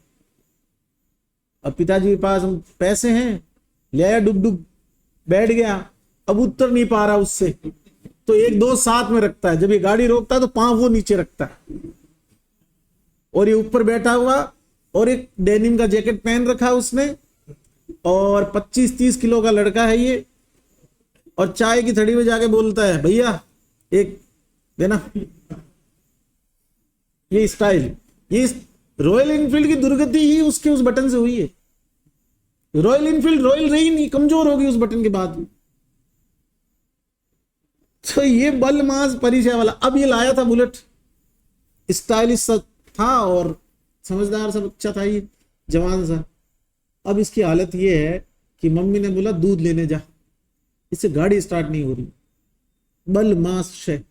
अब पिताजी के पास पैसे हैं, ले आया, डुब डुब बैठ गया, अब उतर नहीं पा रहा उससे, तो एक दो साथ में रखता है। जब ये गाड़ी रोकता है तो पांव वो नीचे रखता है, और ये ऊपर बैठा हुआ, और एक डेनिम का जैकेट पहन रखा है उसने, और 25-30 किलो का लड़का है ये, और चाय की थड़ी में जाके बोलता है भैया एक देना। ये स्टाइल, ये रॉयल इनफील्ड की दुर्गति ही उसके उस बटन से हुई है। रॉयल इनफील्ड रॉयल रही नहीं, कमजोर होगी उस बटन के बाद। तो ये बल मास परिचय वाला, अब ये लाया था बुलेट, स्टाइलिश था और समझदार सा बच्चा था ये, जवान सा। अब इसकी हालत ये है कि मम्मी ने बोला दूध लेने जा, इससे गाड़ी स्टार्ट नहीं हो रही। बल मास शय,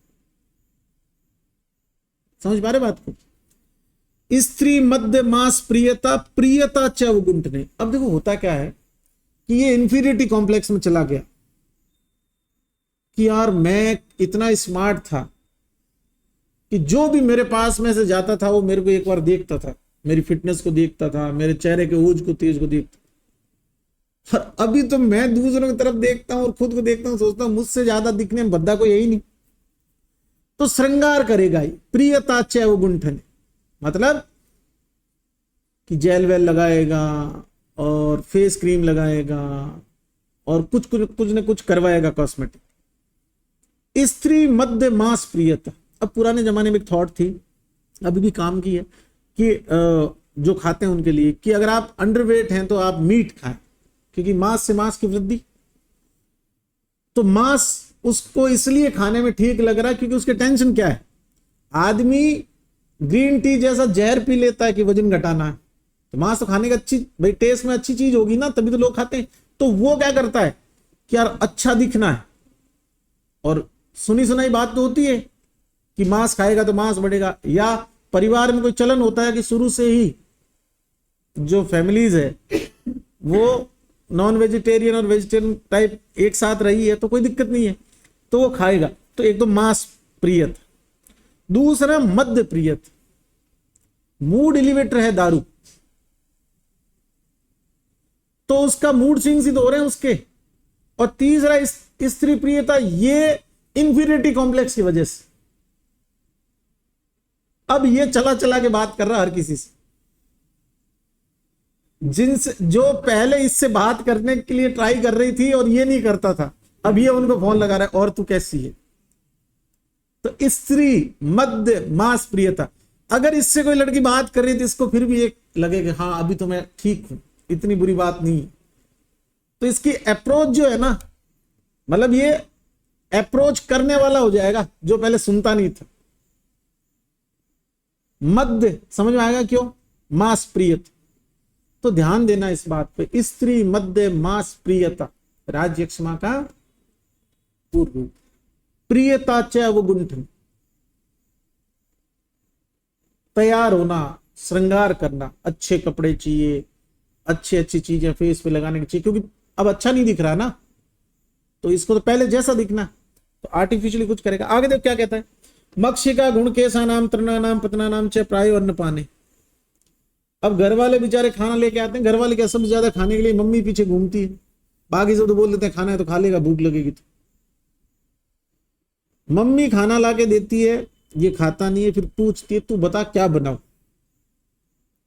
समझ पा रहे बात को? स्त्री मध्य मास प्रियता प्रियता च अवगुंठने। अब देखो होता क्या है कि ये इंफीरियरिटी कॉम्प्लेक्स में चला गया कि यार मैं इतना स्मार्ट था कि जो भी मेरे पास में से जाता था वो मेरे को एक बार देखता था, मेरी फिटनेस को देखता था, मेरे चेहरे के ओज को तेज को देखता। और अभी तो मैं दूसरों की तरफ देखता हूं और खुद को देखता हूं, सोचता हूं मुझसे ज्यादा दिखने में भद्दा कोई यही नहीं। तो श्रृंगार करेगा ही प्रियता च अवगुंठने, मतलब कि जेल वेल लगाएगा और फेस क्रीम लगाएगा और कुछ न कुछ करवाएगा कॉस्मेटिक। स्त्री मध्य मास प्रियता। अब पुराने जमाने में एक थॉट थी, अभी भी काम की है, कि जो खाते हैं उनके लिए कि अगर आप अंडरवेट हैं तो आप मीट खाएं, क्योंकि मांस से मांस की वृद्धि। तो मांस उसको इसलिए खाने में ठीक लग रहा है क्योंकि उसके टेंशन क्या है, आदमी ग्रीन टी जैसा जहर पी लेता है कि वजन घटाना है, तो मांस तो खाने का अच्छी, भाई टेस्ट में अच्छी चीज होगी ना, तभी तो लोग खाते हैं। तो वो क्या करता है कि यार अच्छा दिखना है, और सुनी सुनाई बात तो होती है कि मांस खाएगा तो मांस बढ़ेगा। या परिवार में कोई चलन होता है कि शुरू से ही जो फैमिलीज है वो नॉन वेजिटेरियन और वेजिटेरियन टाइप एक साथ रही है, तो कोई दिक्कत नहीं है, तो वो खाएगा। तो एक तो मांस प्रियत, दूसरा मध्य प्रियत, मूड एलिवेटर है दारू, तो उसका मूड स्विंग्स ही तो हो रहे हैं उसके। और तीसरा स्त्री प्रियता, ये इंफीरियरिटी कॉम्प्लेक्स की वजह से। अब ये चला चला के बात कर रहा हर किसी से, जिनसे जो पहले इससे बात करने के लिए ट्राई कर रही थी और ये नहीं करता था, अब ये उनको फोन लगा रहा है, और तू कैसी है। तो स्त्री मध्य मास प्रियता, अगर इससे कोई लड़की बात कर रही थी इसको फिर भी एक लगे कि हाँ अभी तो मैं ठीक हूं, इतनी बुरी बात नहीं है। तो इसकी अप्रोच जो है ना, मतलब ये अप्रोच करने वाला हो जाएगा जो पहले सुनता नहीं था। मध्य समझ में आएगा क्यों, मास प्रियता। तो ध्यान देना इस बात पे, स्त्री मध्य मास प्रियता, राज्य क्षमा का पूर्व रूप। प्रियता च अवगुंठन, तैयार होना, श्रृंगार करना, अच्छे कपड़े चाहिए, अच्छी चीजें फेस पे लगाने की चाहिए, क्योंकि अब अच्छा नहीं दिख रहा ना, तो इसको तो पहले जैसा दिखना, तो आर्टिफिशियली कुछ करेगा। आगे देखो क्या कहता है, मक्षिका गुण केसा नाम तृणा नाम पतना नाम च प्रायो अन्न पाने। अब घर वाले बेचारे खाना लेके आते हैं, घर वाले क्या सबसे ज्यादा खाने के लिए मम्मी पीछे घूमती है, बाकी सब तो बोल देते हैं खाना है तो खा लेगा, भूख लगेगी तो। मम्मी खाना लाके देती है, ये खाता नहीं है, फिर पूछती है तू बता क्या बनाओ,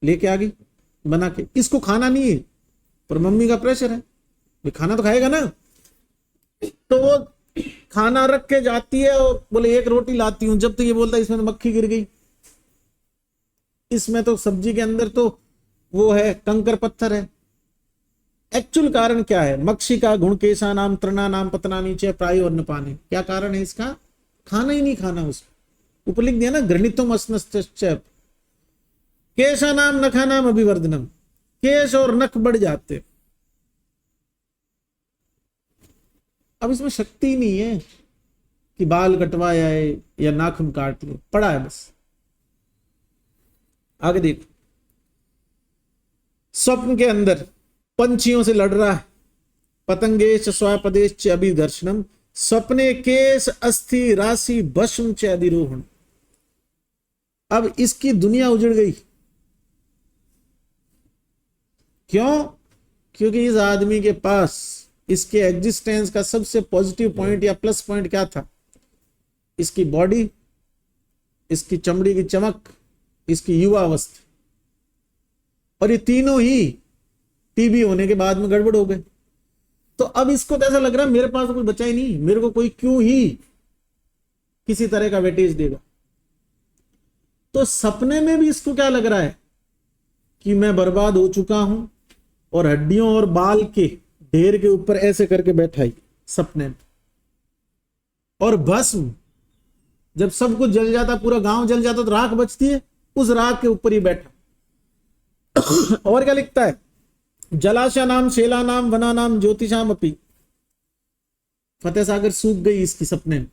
लेके आ गई बना के, इसको खाना नहीं है पर मम्मी का प्रेशर है, भाई खाना तो खाएगा ना। तो वो खाना रख के जाती है और बोले एक रोटी लाती हूं, जब तक ये बोलता है इसमें तो मक्खी गिर गई, इसमें तो सब्जी के अंदर तो वो है कंकर पत्थर है। एक्चुअल कारण क्या है, मक्षिका गुण केशा नाम तृणा नाम पतना नीचे प्रायो अन्न पाने, क्या कारण है इसका, खाना ही नहीं खाना। उसको ऊपर लिख दिया ना, घृणितम अस्नश्च केशा नाम नखा नाम अभिवर्धनम, केश और नख बढ़ जाते। अब इसमें शक्ति ही नहीं है कि बाल कटवाया है या नाखून काट लो, पड़ा है बस। आगे देखो, स्वप्न के अंदर पंछियों से लड़ रहा है, पतंगेश स्वपदेश अभिदर्शनम, स्वप्ने केश अस्थि राशि भस्म च अधिरोहण। अब इसकी दुनिया उजड़ गई, क्यों, क्योंकि इस आदमी के पास इसके एग्जिस्टेंस का सबसे पॉजिटिव पॉइंट या प्लस पॉइंट क्या था, इसकी बॉडी, इसकी चमड़ी की चमक, इसकी युवा अवस्था, और ये तीनों ही टीबी होने के बाद में गड़बड़ हो गए। तो अब इसको तो ऐसा लग रहा है मेरे पास तो कुछ बचा ही नहीं, मेरे को कोई क्यों ही किसी तरह का वेटेज देगा। तो सपने में भी इसको क्या लग रहा है कि मैं बर्बाद हो चुका हूं, और हड्डियों और बाल के ढेर के ऊपर ऐसे करके बैठा ही सपने में, और भस्म जब सब कुछ जल जाता, पूरा गांव जल जाता तो राख बचती है, उस राख के ऊपर ही बैठा। और क्या लिखता है, जलाशय नाम शेला नाम वना नाम ज्योतिषाम अपी, फतेह सागर सूख गई इसकी सपने में,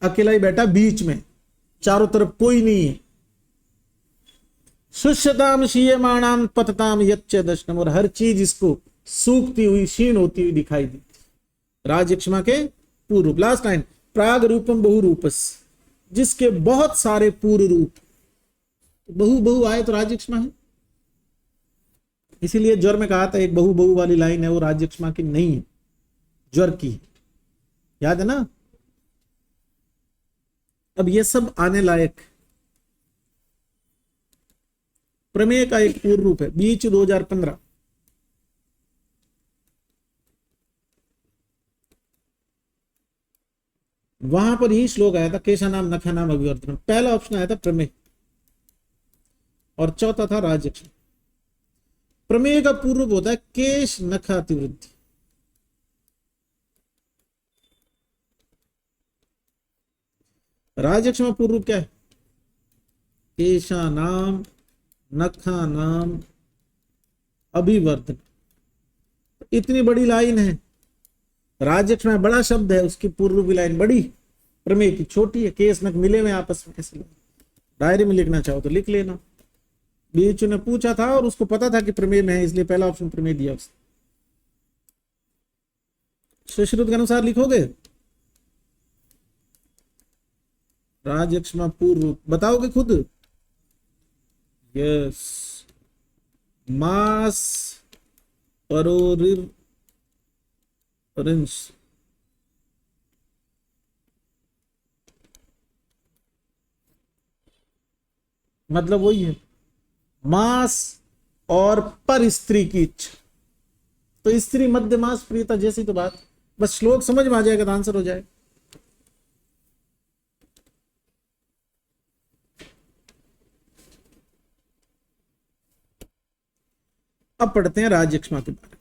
अकेला ही बैठा बीच में, चारों तरफ कोई नहीं है। शुष्यताम शीयमाणाम पतताम यच्च दशनम, और हर चीज इसको सूखती हुई क्षीण होती हुई दिखाई देती। राजयक्ष्मा के पूर्व रूप। लास्ट लाइन, प्राग रूपम बहुरूपस, जिसके बहुत सारे पूर्व रूप। बहु बहु आए तो राजयक्ष्मा है। इसीलिए ज्वर में कहा था एक बहु बहु वाली लाइन है, वो राजयक्ष्मा की नहीं है, ज्वर की, याद है ना। अब ये सब आने लायक। प्रमेय का एक पूर्व रूप है, बीच 2015। वहां पर ही श्लोक आया था, केशा नाम नखा नाम अभिवर्तन। पहला ऑप्शन आया था प्रमेय और चौथा था राजयक्ष्मा। प्रमेय का पूर्व रूप होता है केश नखा अतिवृद्धि। राजयक्ष्मा पूर्व रूप क्या है? केशा नाम नखा नाम अभिवर्धन। इतनी बड़ी लाइन है। राजयक्ष्मा बड़ा शब्द है, उसकी पूर्व की लाइन बड़ी, प्रमेय की छोटी है। केस नख मिले हुए आपस में, कैसे डायरी में लिखना चाहो तो लिख लेना। बीच ने पूछा था और उसको पता था कि प्रमेय में है, इसलिए पहला ऑप्शन प्रमेय दिया उसने। सुश्रुत के अनुसार लिखोगे राजयक्ष्मा पूर्व, बताओगे खुद? यस, मास परोरिंस, मतलब वही है, मास और पर स्त्री की इच्छा। तो स्त्री मध्य मास प्रियता जैसी तो बात। बस श्लोक समझ में आ जाएगा तो आंसर हो जाएगा। अब पढ़ते हैं राजयक्ष्मा के बारे में।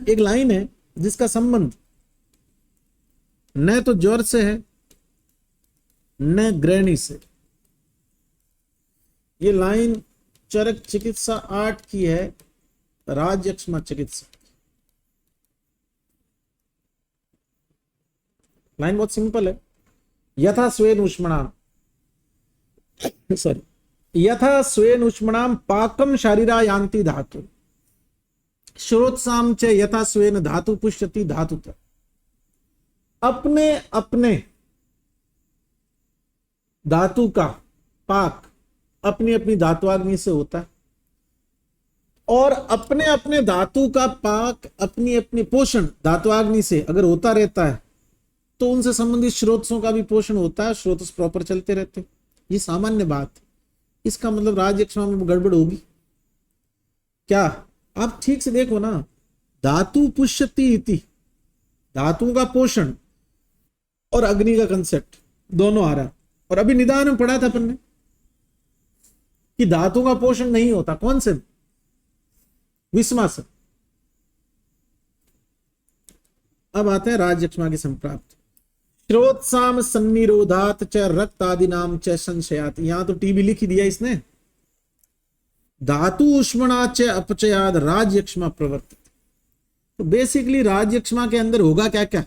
एक लाइन है जिसका संबंध न तो ज्वर से है न ग्रहणी से। ये लाइन चरक चिकित्सा 8 की है, राजयक्ष्मा चिकित्सा। लाइन बहुत सिंपल है। यथा स्वेन उष्मणाम, सॉरी, यथा स्वेन उष्मणाम पाकम शारीरा यान्ति धातु, श्रोत्साम च यथा स्वेन धातु पुष्यति धातुत। अपने अपने धातु का पाक अपनी अपनी धातुआग्नि से होता है, और अपने अपने धातु का पाक अपनी अपनी पोषण धातुआग्नि से अगर होता रहता है तो उनसे संबंधित स्रोतों का भी पोषण होता है, स्रोत प्रॉपर चलते रहते हैं। ये सामान्य बात। इसका मतलब राजयक्ष्मा में गड़बड़ होगी क्या? आप ठीक से देखो ना, धातु पुष्यति इति, धातुओं का पोषण और अग्नि का कंसेप्ट दोनों आ रहा है। और अभी निदान में पढ़ा था अपन ने कि धातु का पोषण नहीं होता। कौन से? विस्मा से। अब आते हैं राजयक्ष्मा की संप्राप्त। श्रोत्साम सन्निरोधात च रक्त आदि नाम च संशयात। यहां तो टीबी लिख ही दिया इसने। धातु उष्मणा च अपचयाद राजयक्ष्मा प्रवर्तित। तो बेसिकली राजयक्ष्मा के अंदर होगा क्या क्या?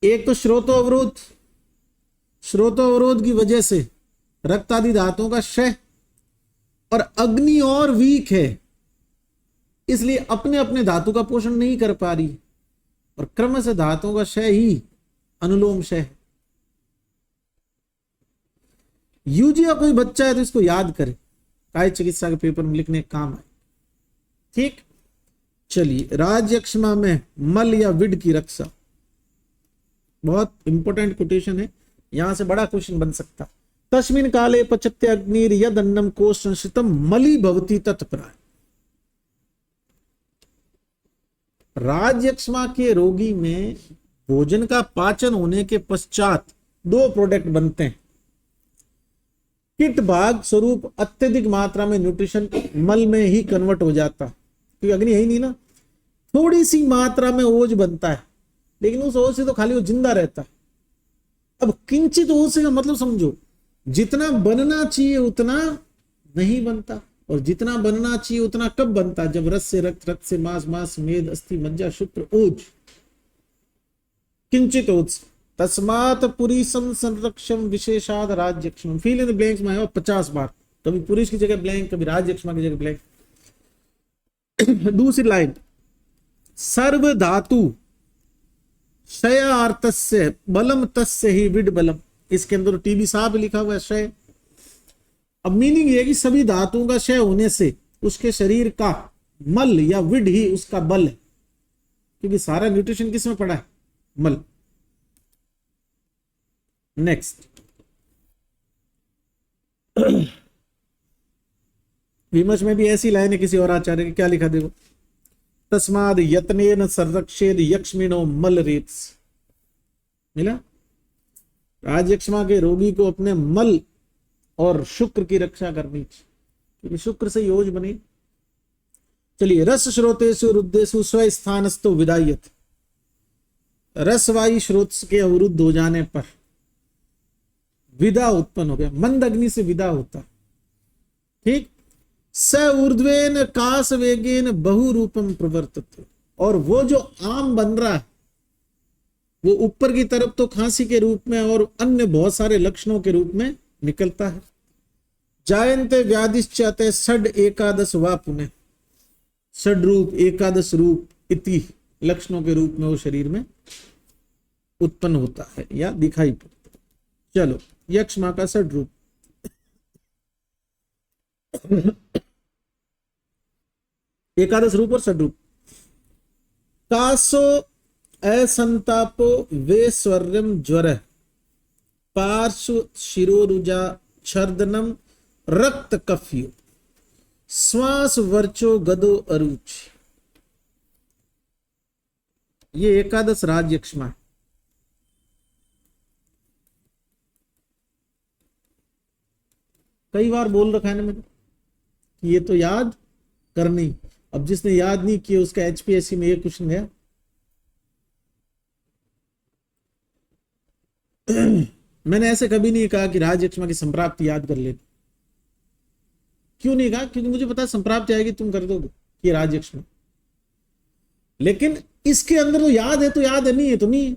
एक तो श्रोतोवरोध, श्रोतोवरोध की वजह से रक्त आदि धातुओं का क्षय, और अग्नि और वीक है इसलिए अपने अपने धातु का पोषण नहीं कर पा रही, और क्रम से धातुओं का क्षय ही अनुलोम क्षय। यूजी का कोई बच्चा है तो इसको याद करे, काय चिकित्सा के पेपर में लिखने काम आए। ठीक, चलिए, राजयक्ष्मा में मल या विड की रक्षा, बहुत इंपॉर्टेंट कोटेशन है, यहां से बड़ा क्वेश्चन बन सकता। तस्मिन काले पचत्य अग्निर यद अन्नम को संशितम मली भवती तत्प्राय। राजयक्ष्मा के रोगी में भोजन का पाचन होने के पश्चात 2 प्रोडक्ट बनते हैं। पित्त भाग स्वरूप अत्यधिक मात्रा में न्यूट्रिशन मल में ही कन्वर्ट हो जाता है, क्योंकि अग्नि है ही नहीं ना। थोड़ी सी मात्रा में ओज बनता है, लेकिन उस ओज से तो खाली वो जिंदा रहता है। अब किंचित ओज से का मतलब समझो, जितना बनना चाहिए उतना नहीं बनता, और जितना बनना चाहिए उतना कब बनता? जब रस से रक्त, रक्त से मांस, मांस से मेद, अस्थि, मज्जा, शुक्र, ओज, किंचित ओज। तस्मात् पुरीशम संरक्षम विशेषाद राज्यक्षम। फिल इन द ब्लैंक्स में आया 50 बार, कभी पुरुष की जगह ब्लैंक, कभी राज्यक्षमा की जगह ब्लैंक। दूसरी लाइन, सर्व धातु क्षयार्तस्य बलम तस्य ही विड बलम। इसके अंदर टीबी साहब लिखा हुआ है क्षय। अब मीनिंग ये कि सभी धातुओं का क्षय होने से उसके शरीर का मल या विड ही उसका बल है, क्योंकि सारा न्यूट्रिशन किसमें पड़ा है? मल। नेक्स्ट, विमर्श में भी ऐसी लाइन है किसी और आचार्य की, क्या लिखा देखो, तस्माद यत्नेन संरक्षेद यक्ष्मिनो मल रेत्स। मिला? राजयक्ष्मा के रोगी को अपने मल और शुक्र की रक्षा करनी चाहिए, क्योंकि शुक्र से योज बने। चलिए, रस श्रोतेषु रुद्देषु स्वस्थानस्तु विदायत। रसवायु स्रोत के अवरुद्ध हो जाने पर विदा उत्पन्न हो गया, मंद अग्नि से विदा होता। ठीक। स ऊर्ध्वेन कास वेगेन बहु रूपम प्रवर्तते। और वो जो आम बन रहा है वो ऊपर की तरफ तो खांसी के रूप में और अन्य बहुत सारे लक्षणों के रूप में निकलता है। जायन्ते व्याधिश्चाते षड एकादश वा पुनः। षड रूप, एकादश रूप इति लक्षणों के रूप में वो शरीर में उत्पन्न होता है या दिखाई पड़ता है। चलो, यक्ष्मा का षड रूप। एकादश रूप और षड रूप। कासो असंतापो वैश्वर्यम ज्वर पार्श्व शिरोरुजा छर्दनम रक्त कफ्यो श्वास वर्चो गदो अरुच। ये एकादश राजयक्ष्मा है। कई बार बोल रखा है ना मैंने कि ये तो याद करनी। अब जिसने याद नहीं किया उसका एचपीएससी में ये क्वेश्चन गया। मैंने ऐसे कभी नहीं कहा कि राजयक्ष्मा की संप्राप्ति याद कर ले। क्यों नहीं कहा? क्योंकि मुझे पता है संप्राप्ति आएगी तुम कर दोगे ये राजयक्ष्मा। लेकिन इसके अंदर तो याद है, तो याद है, नहीं है तो नहीं है।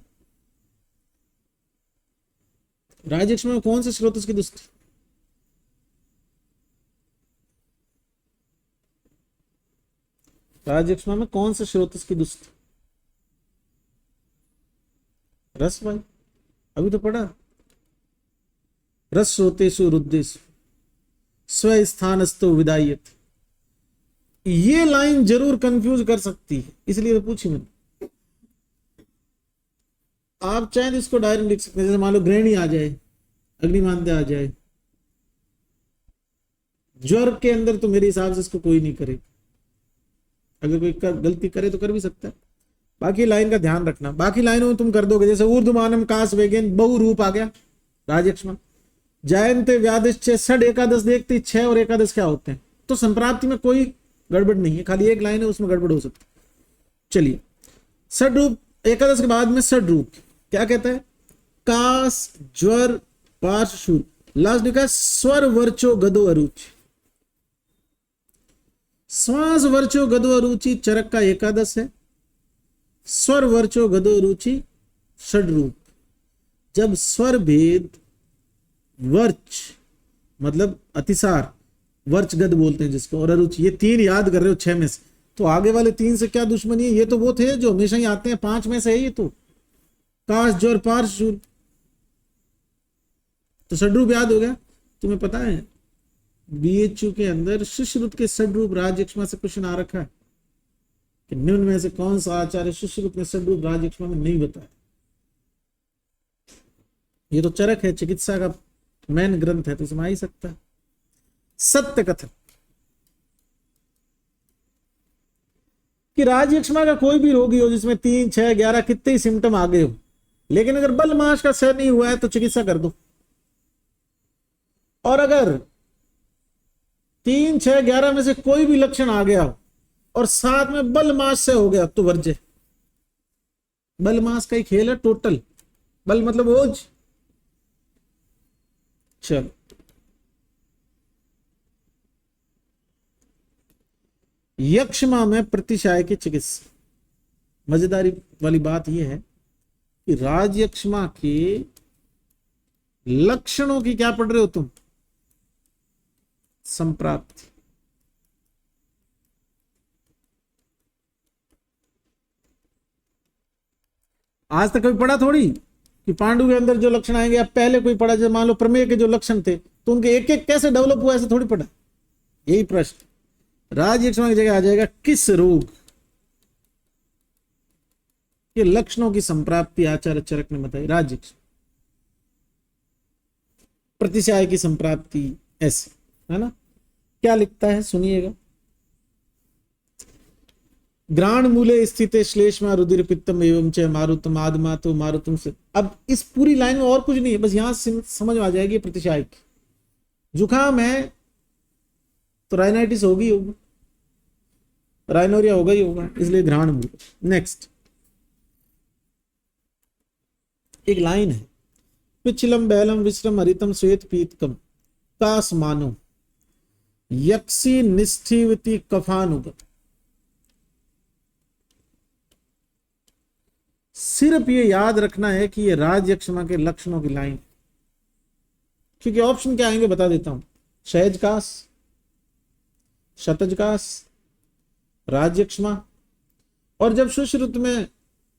राजयक्ष्मा में कौन से स्रोत की दुष्टि? राजयक्ष्मा में कौन से स्रोत की दुष्टि? रस भाई, अभी तो पढ़ा। रस श्रोतेषु रुद्देषु स्वस्थानस्तु विदायत। ये लाइन जरूर कंफ्यूज कर सकती है, इसलिए तो पूछी मैंने। आप चाहे तो इसको डायरेक्ट लिख सकते हैं, जैसे मान लो ग्रहणी आ जाए, अग्निमांद्य आ जाए। ज्वर के अंदर तो मेरे हिसाब से इसको कोई नहीं करे। अगर कोई गलती करे तो कर भी सकता है। बाकी लाइन का ध्यान रखना, बाकी लाइनों में तुम कर दोगे। जैसे ऊर्ध्वमानम कास वेगेन बहु रूप आ गया राजयक्ष्मा। जायन्ते व्याधिश्च षड एकादश देखते 6 और एकादश क्या होते हैं, तो संप्राप्ति में कोई गड़बड़ नहीं है, खाली एक लाइन है उसमें गड़बड़ हो सकती है। चलिए, षड रूप एकादश के बाद में षड रूप क्या कहता है? कास, ज्वर, पार्श्व शूल। लास्ट लिखा स्वर वर्चो गदो अरुचि। श्वास वर्चो गदो अरुचि चरक का एकादश है। स्वर वर्चो गदो अरुचि षड रूप। जब स्वर भेद, वर्च मतलब अतिसार, वर्च गद बोलते हैं जिसको, और अरुचि, ये 3 याद कर रहे हो 6 में से, तो आगे वाले 3 से क्या दुश्मनी है? ये तो वो थे जो हमेशा ही आते हैं, 5 में से है ये तो। काश, ज्वर, पार्श्व शूल, तो षड रूप याद हो गया। तुम्हें पता है बीएचयू के अंदर सुश्रुत के षड रूप राजयक्ष्मा से क्वेश्चन आ रखा है कि निम्न में से कौन सा आचार्य सुश्रुत में षड रूप राजयक्ष्मा में नहीं बताया। ये तो चरक है, चिकित्सा का मेन ग्रंथ है, तो इसमें आ ही सकता है। सत्य कथन कि राजयक्ष्मा का कोई भी रोगी हो जिसमें 3, 6, 11 कितने ही सिम्टम आ गए हो, लेकिन अगर बल मास का सह नहीं हुआ है तो चिकित्सा कर दो। और अगर 3, 6, 11 में से कोई भी लक्षण आ गया हो और साथ में बल मास से हो गया तो वर्ज्य। बल मास का ही खेल है टोटल। बल मतलब ओज। चलो, यक्ष्मा में प्रतिशाय की चिकित्सा। मजेदारी वाली बात यह है कि राजयक्ष्मा के लक्षणों की क्या पढ़ रहे हो तुम? संप्राप्ति। आज तक कभी पढ़ा थोड़ी कि पांडु के अंदर जो लक्षण आएंगे, अब पहले कोई पढ़ा, जैसे मान लो प्रमेय के जो लक्षण थे तो उनके एक एक कैसे डेवलप हुआ, ऐसे थोड़ी पढ़ा। यही प्रश्न राजयक्ष्मा की जगह आ जाएगा, किस रोग के लक्षणों की संप्राप्ति आचार्य चरक ने बताई? राजयक्ष्मा, प्रतिशाय की संप्राप्ति, ऐसे है ना। क्या लिखता है सुनिएगा। ग्राण मूले स्थित श्लेष्मा रुधिर पित्तम एवं च मारुतम आदमा तो मारुतम से। अब इस पूरी लाइन में और कुछ नहीं है, बस यहां समझ में आ जाएगी प्रतिशाय की। जुकाम है तो राइनाइटिस होगी, राइनोरिया होगा ही होगा, इसलिए घ्राण मूल। नेक्स्ट एक लाइन है, पिछलम बैलम विश्रम हरितम श्वेत पीतकम कास मानो यक्षी निष्ठीवती कफानुगम। सिर्फ ये याद रखना है कि ये राजयक्ष्मा के लक्षणों की लाइन, क्योंकि ऑप्शन क्या आएंगे बता देता हूं। सहजकास, शतजकास, राजयक्ष्मा, और जब सुश्रुत में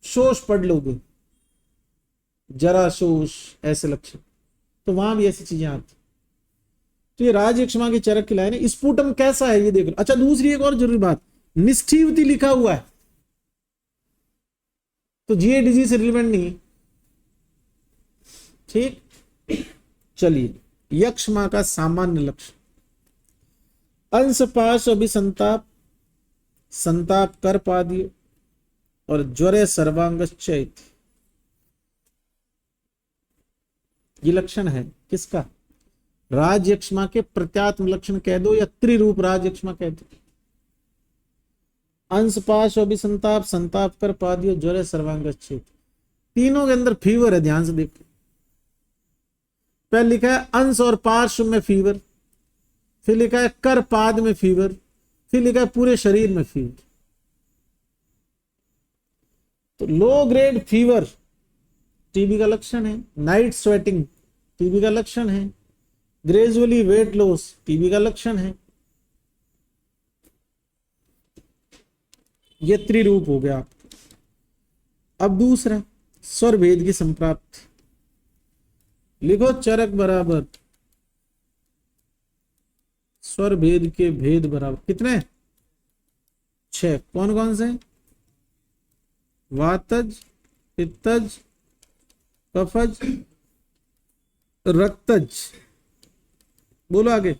शोष पढ़ लोगे, जरा शोष, ऐसे लक्षण, तो वहां भी ऐसी चीजें आती। तो ये राजयक्ष्मा की चरक की लाइन है। स्पुटम कैसा है ये देख लो। अच्छा, दूसरी एक और जरूरी बात, निष्ठीवती लिखा हुआ है तो जीए डिजीज से रिलेवेंट नहीं, ठीक। चलिए, यक्ष्मा का सामान्य लक्षण, अंश पाश अभिसंताप, संताप कर पादियो और ज्वरे सर्वांगश्चैत। ये लक्षण है किसका? राजयक्ष्मा के प्रत्यात्म लक्षण कह दो या त्रिरूप राजयक्ष्मा कह दो। अंश पाश अभिसंताप, संताप कर पादियो, ज्वरे सर्वांगश्चैत। तीनों के अंदर फीवर है, ध्यान से देखो। पहले लिखा है अंश और पार्श्व में फीवर, फिर लिखा है कर पाद में फीवर, फिर लिखा है पूरे शरीर में फीवर। तो लो ग्रेड फीवर टीबी का लक्षण है, नाइट स्वेटिंग टीबी का लक्षण है, ग्रेजुअली वेट लॉस टीबी का लक्षण है। ये त्रिरूप हो गया। अब दूसरा, स्वर भेद की संप्राप्ति। लिखो चरक बराबर स्वर भेद के भेद बराबर कितने? 6। कौन कौन से? वातज, पित्तज, कफज, रक्तज। बोलो आगे।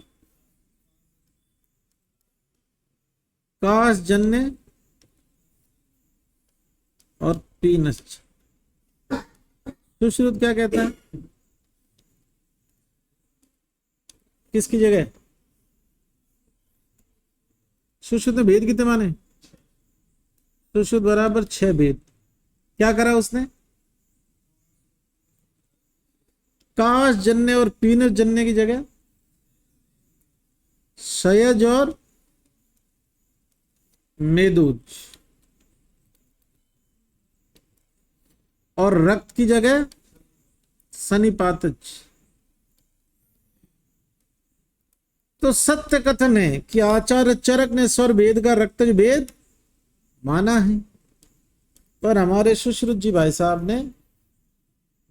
काश जन्य और पीनश्च। सुश्रुत क्या कहता है? किसकी जगह? सुश्रुत में भेद कितने माने? सुश्रुत बराबर 6 भेद। क्या करा उसने? काश जन्य और पीनस जन्य की जगह शयज और मेदुज, और रक्त की जगह सनिपातज। तो सत्य कथन है कि आचार्य चरक ने स्वर भेद का रक्तज भेद माना है, पर हमारे सुश्रुत जी भाई साहब ने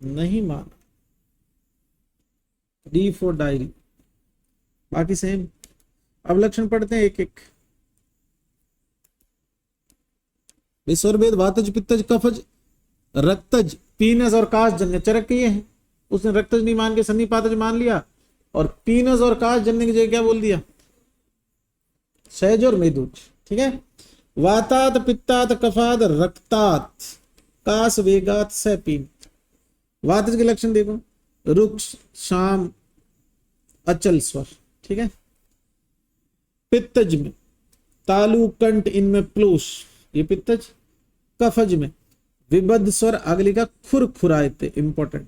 नहीं माना। डी फॉर डायरी, बाकी सेम। अब लक्षण पढ़ते हैं एक एक। स्वर भेद वातज, पित्तज, कफज, रक्तज, पीनस और काश जन्य चरक के ये है। उसने रक्तज नहीं मान के सन्निपातज मान लिया, और पीनस और काश जन्य की जगह क्या बोल दिया? सहज और मेदुज। ठीक है। वातात, पित्तात, कफात, रक्तात, काश, वेगात, सह पीन। वातज के लक्षण देखो, रुक्ष, शाम, अचल स्वर। ठीक है। पित्तज में तालु, कंठ, इनमें प्लूष, ये पित्तज। कफज में विबद्ध स्वर, अगली का खुर खुरायते, इंपॉर्टेंट।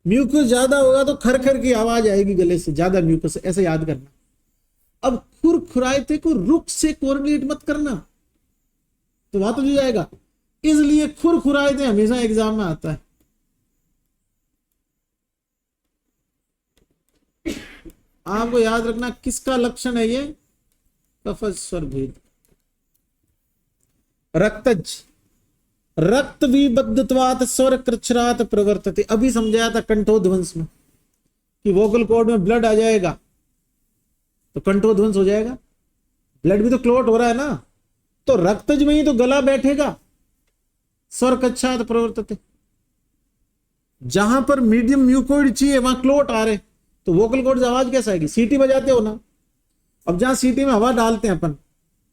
म्यूकस ज्यादा होगा तो खरखर की आवाज आएगी गले से, ज्यादा म्यूकस, ऐसे याद करना। अब खुर खुरायते को रुक से कोरिलेट मत करना, तो वहां तो जो जाएगा। इसलिए खुरखुराए थे हमेशा एग्जाम में आता है। आपको याद रखना किसका लक्षण है ये, कफज स्वर भेद। रक्तज, रक्त विबद्धत्वात् स्वर कृच्छ्रात प्रवर्तते। अभी समझाया था कंठोध्वंस में कि वोकल कॉर्ड में ब्लड आ जाएगा तो कंठोध्वंस हो जाएगा। ब्लड भी तो क्लॉट हो रहा है ना, तो रक्तज में ही तो गला बैठेगा, स्वर कच्छात प्रवर्तते। जहां पर मीडियम म्यूकोइड चाहिए वहां क्लॉट आ रहे, तो वोकल कॉर्ड से आवाज कैसे आएगी? सीटी बजाते हो ना, अब जहां सीटी में हवा डालते हैं अपन,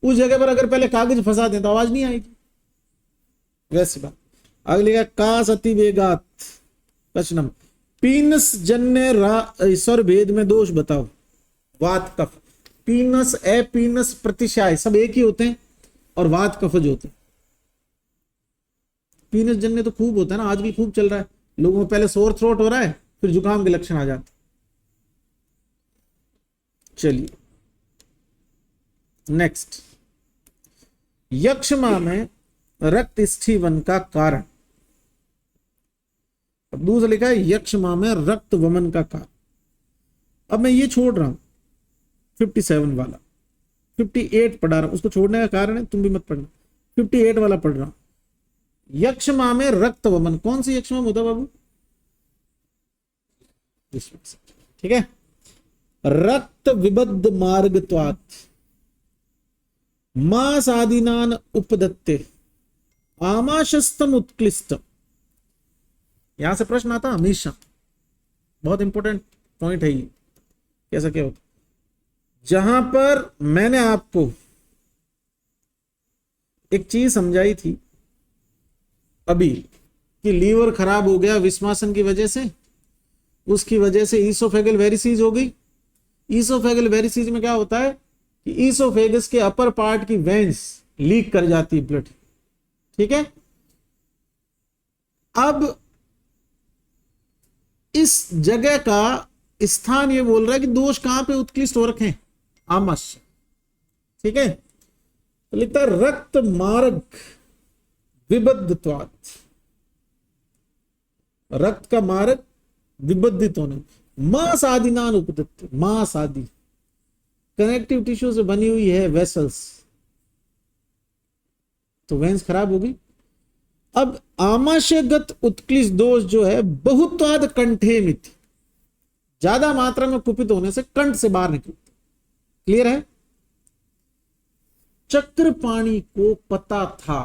उस जगह पर अगर पहले कागज फंसा दें तो आवाज नहीं आएगी। वैसी बात। अगले का का सती वेगात प्रश्नम, पीनस जन्य स्वर भेद में दोष बताओ। वात कफ, पीनस अपीनस प्रतिशाय सब एक ही होते हैं और वात कफज होते हैं। पीनस जन्य तो खूब होता है ना, आजकल खूब चल रहा है, लोगों को पहले सोर थ्रोट हो रहा है फिर जुकाम के लक्षण आ जाते। चलिए नेक्स्ट, यक्षमा में रक्त स्थिवन का कारण। अब दूसरा लिखा है यक्षमा में रक्त वमन का कारण। अब मैं ये छोड़ रहा हूं 57 वाला, 58 पढ़ा रहा हूं, उसको छोड़ने का कारण है, तुम भी मत पढ़ना, 58 वाला पढ़ रहा हूं। यक्षमा में रक्त वमन, कौन सी यक्षमा होता है बाबू? ठीक है, रक्त विबद्ध मार्गत्वात् मास आदिनान उपदत्ते आमाशस्तम उत्कृष्ट। यहां से प्रश्न आता हमेशा, बहुत इंपॉर्टेंट पॉइंट है ये। कैसा क्या होता, जहां पर मैंने आपको एक चीज समझाई थी अभी कि लीवर खराब हो गया विस्मासन की वजह से, उसकी वजह से ईसोफेगल वेरिसीज हो गई। ईसोफेगल वेरिसीज में क्या होता है कि ईसोफेगस के अपर पार्ट की वेंस लीक कर जाती है ब्लड। ठीक है, अब इस जगह का स्थान ये बोल रहा है कि दोष कहां पे उत्कृष्ट हो रखे हैं? आमाशय। ठीक है, तो लिखता है रक्त मार्ग विबद्धत्वात्, रक्त का मार्ग विबद्धित होने, मांस आदि नान उपदत्त, मांस आदि कनेक्टिव टिश्यू से बनी हुई है वेसल्स, तो वेंस खराब होगी। अब आमाशयगत उत्क्लिष्ट दोष जो है बहुत्वाद कंठे मिथ, ज्यादा मात्रा में कुपित होने से कंठ से बाहर निकलते। क्लियर है? चक्रपाणी को पता था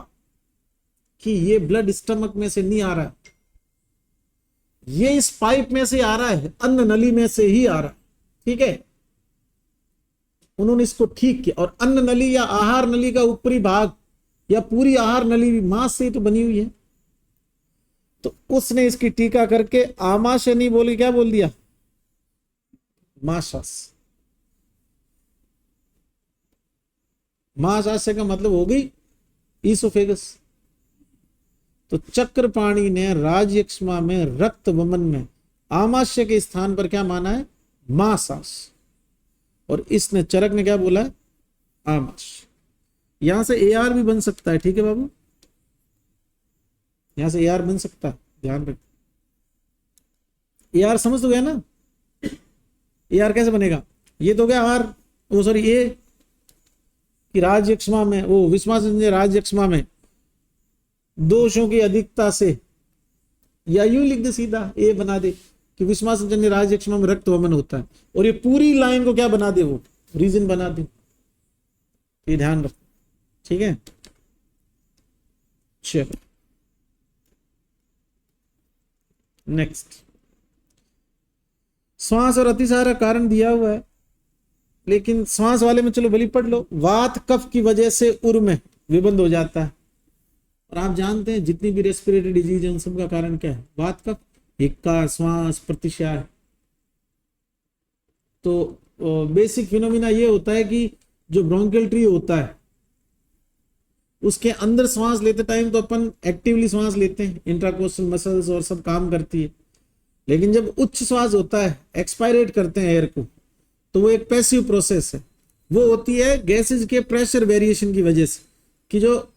कि ये ब्लड स्टमक में से नहीं आ रहा है, ये इस पाइप में से आ रहा है, अन्न नली में से ही आ रहा है। ठीक है, उन्होंने इसको ठीक किया, और अन्न नली या आहार नली का ऊपरी भाग या पूरी आहार नली भी मांस से तो बनी हुई है, तो उसने इसकी टीका करके आमाशय नहीं बोली, क्या बोल दिया? माशास। माशाशय का मतलब हो गई ईसोफेगस। तो चक्रपाणी ने राजयक्ष्मा में रक्त वमन में आमाशय के स्थान पर क्या माना है? माशास, और इसने चरक ने क्या बोला है? आमाशय। यहां से एआर भी बन सकता है। ठीक है बाबू, यहां से एआर बन सकता है, ध्यान रख। एआर समझ तो गया ना? एआर कैसे बनेगा? ये तो गया आर, वो सॉरी ए कि राजयक्ष्मा में, वो विस्मासंजय राजयक्ष्मा में दोषों की अधिकता से, या यूं लिख दे सीधा, ए बना दे कि विस्मासंजन्य राजयक्ष्मा में रक्त वमन होता है, और ये पूरी लाइन को क्या बना दे? वो रीजन बना दे। ये ध्यान रख। ठीक है, चलो नेक्स्ट, श्वास और अतिसार का कारण दिया हुआ है, लेकिन श्वास वाले में चलो भली पढ़ लो। वात कफ की वजह से उर में विबंध हो जाता है, और आप जानते हैं जितनी भी रेस्पिरेटरी डिजीज है उन सब का कारण क्या है? वात कफ, हिक्का, श्वास, प्रतिशाय। तो बेसिक फिनोमिना ये होता है कि जो ब्रोंकियल ट्री होता है उसके अंदर श्वास लेते टाइम तो अपन एक्टिवली श्वास लेते हैं, इंट्राकोस्टल मसल्स और सब काम करती है, लेकिन जब उच्च श्वास होता है, एक्सपायरेट करते हैं एयर को, तो वो एक पैसिव प्रोसेस है। वो होती है गैसेज के प्रेशर वेरिएशन की वजह से, कि जो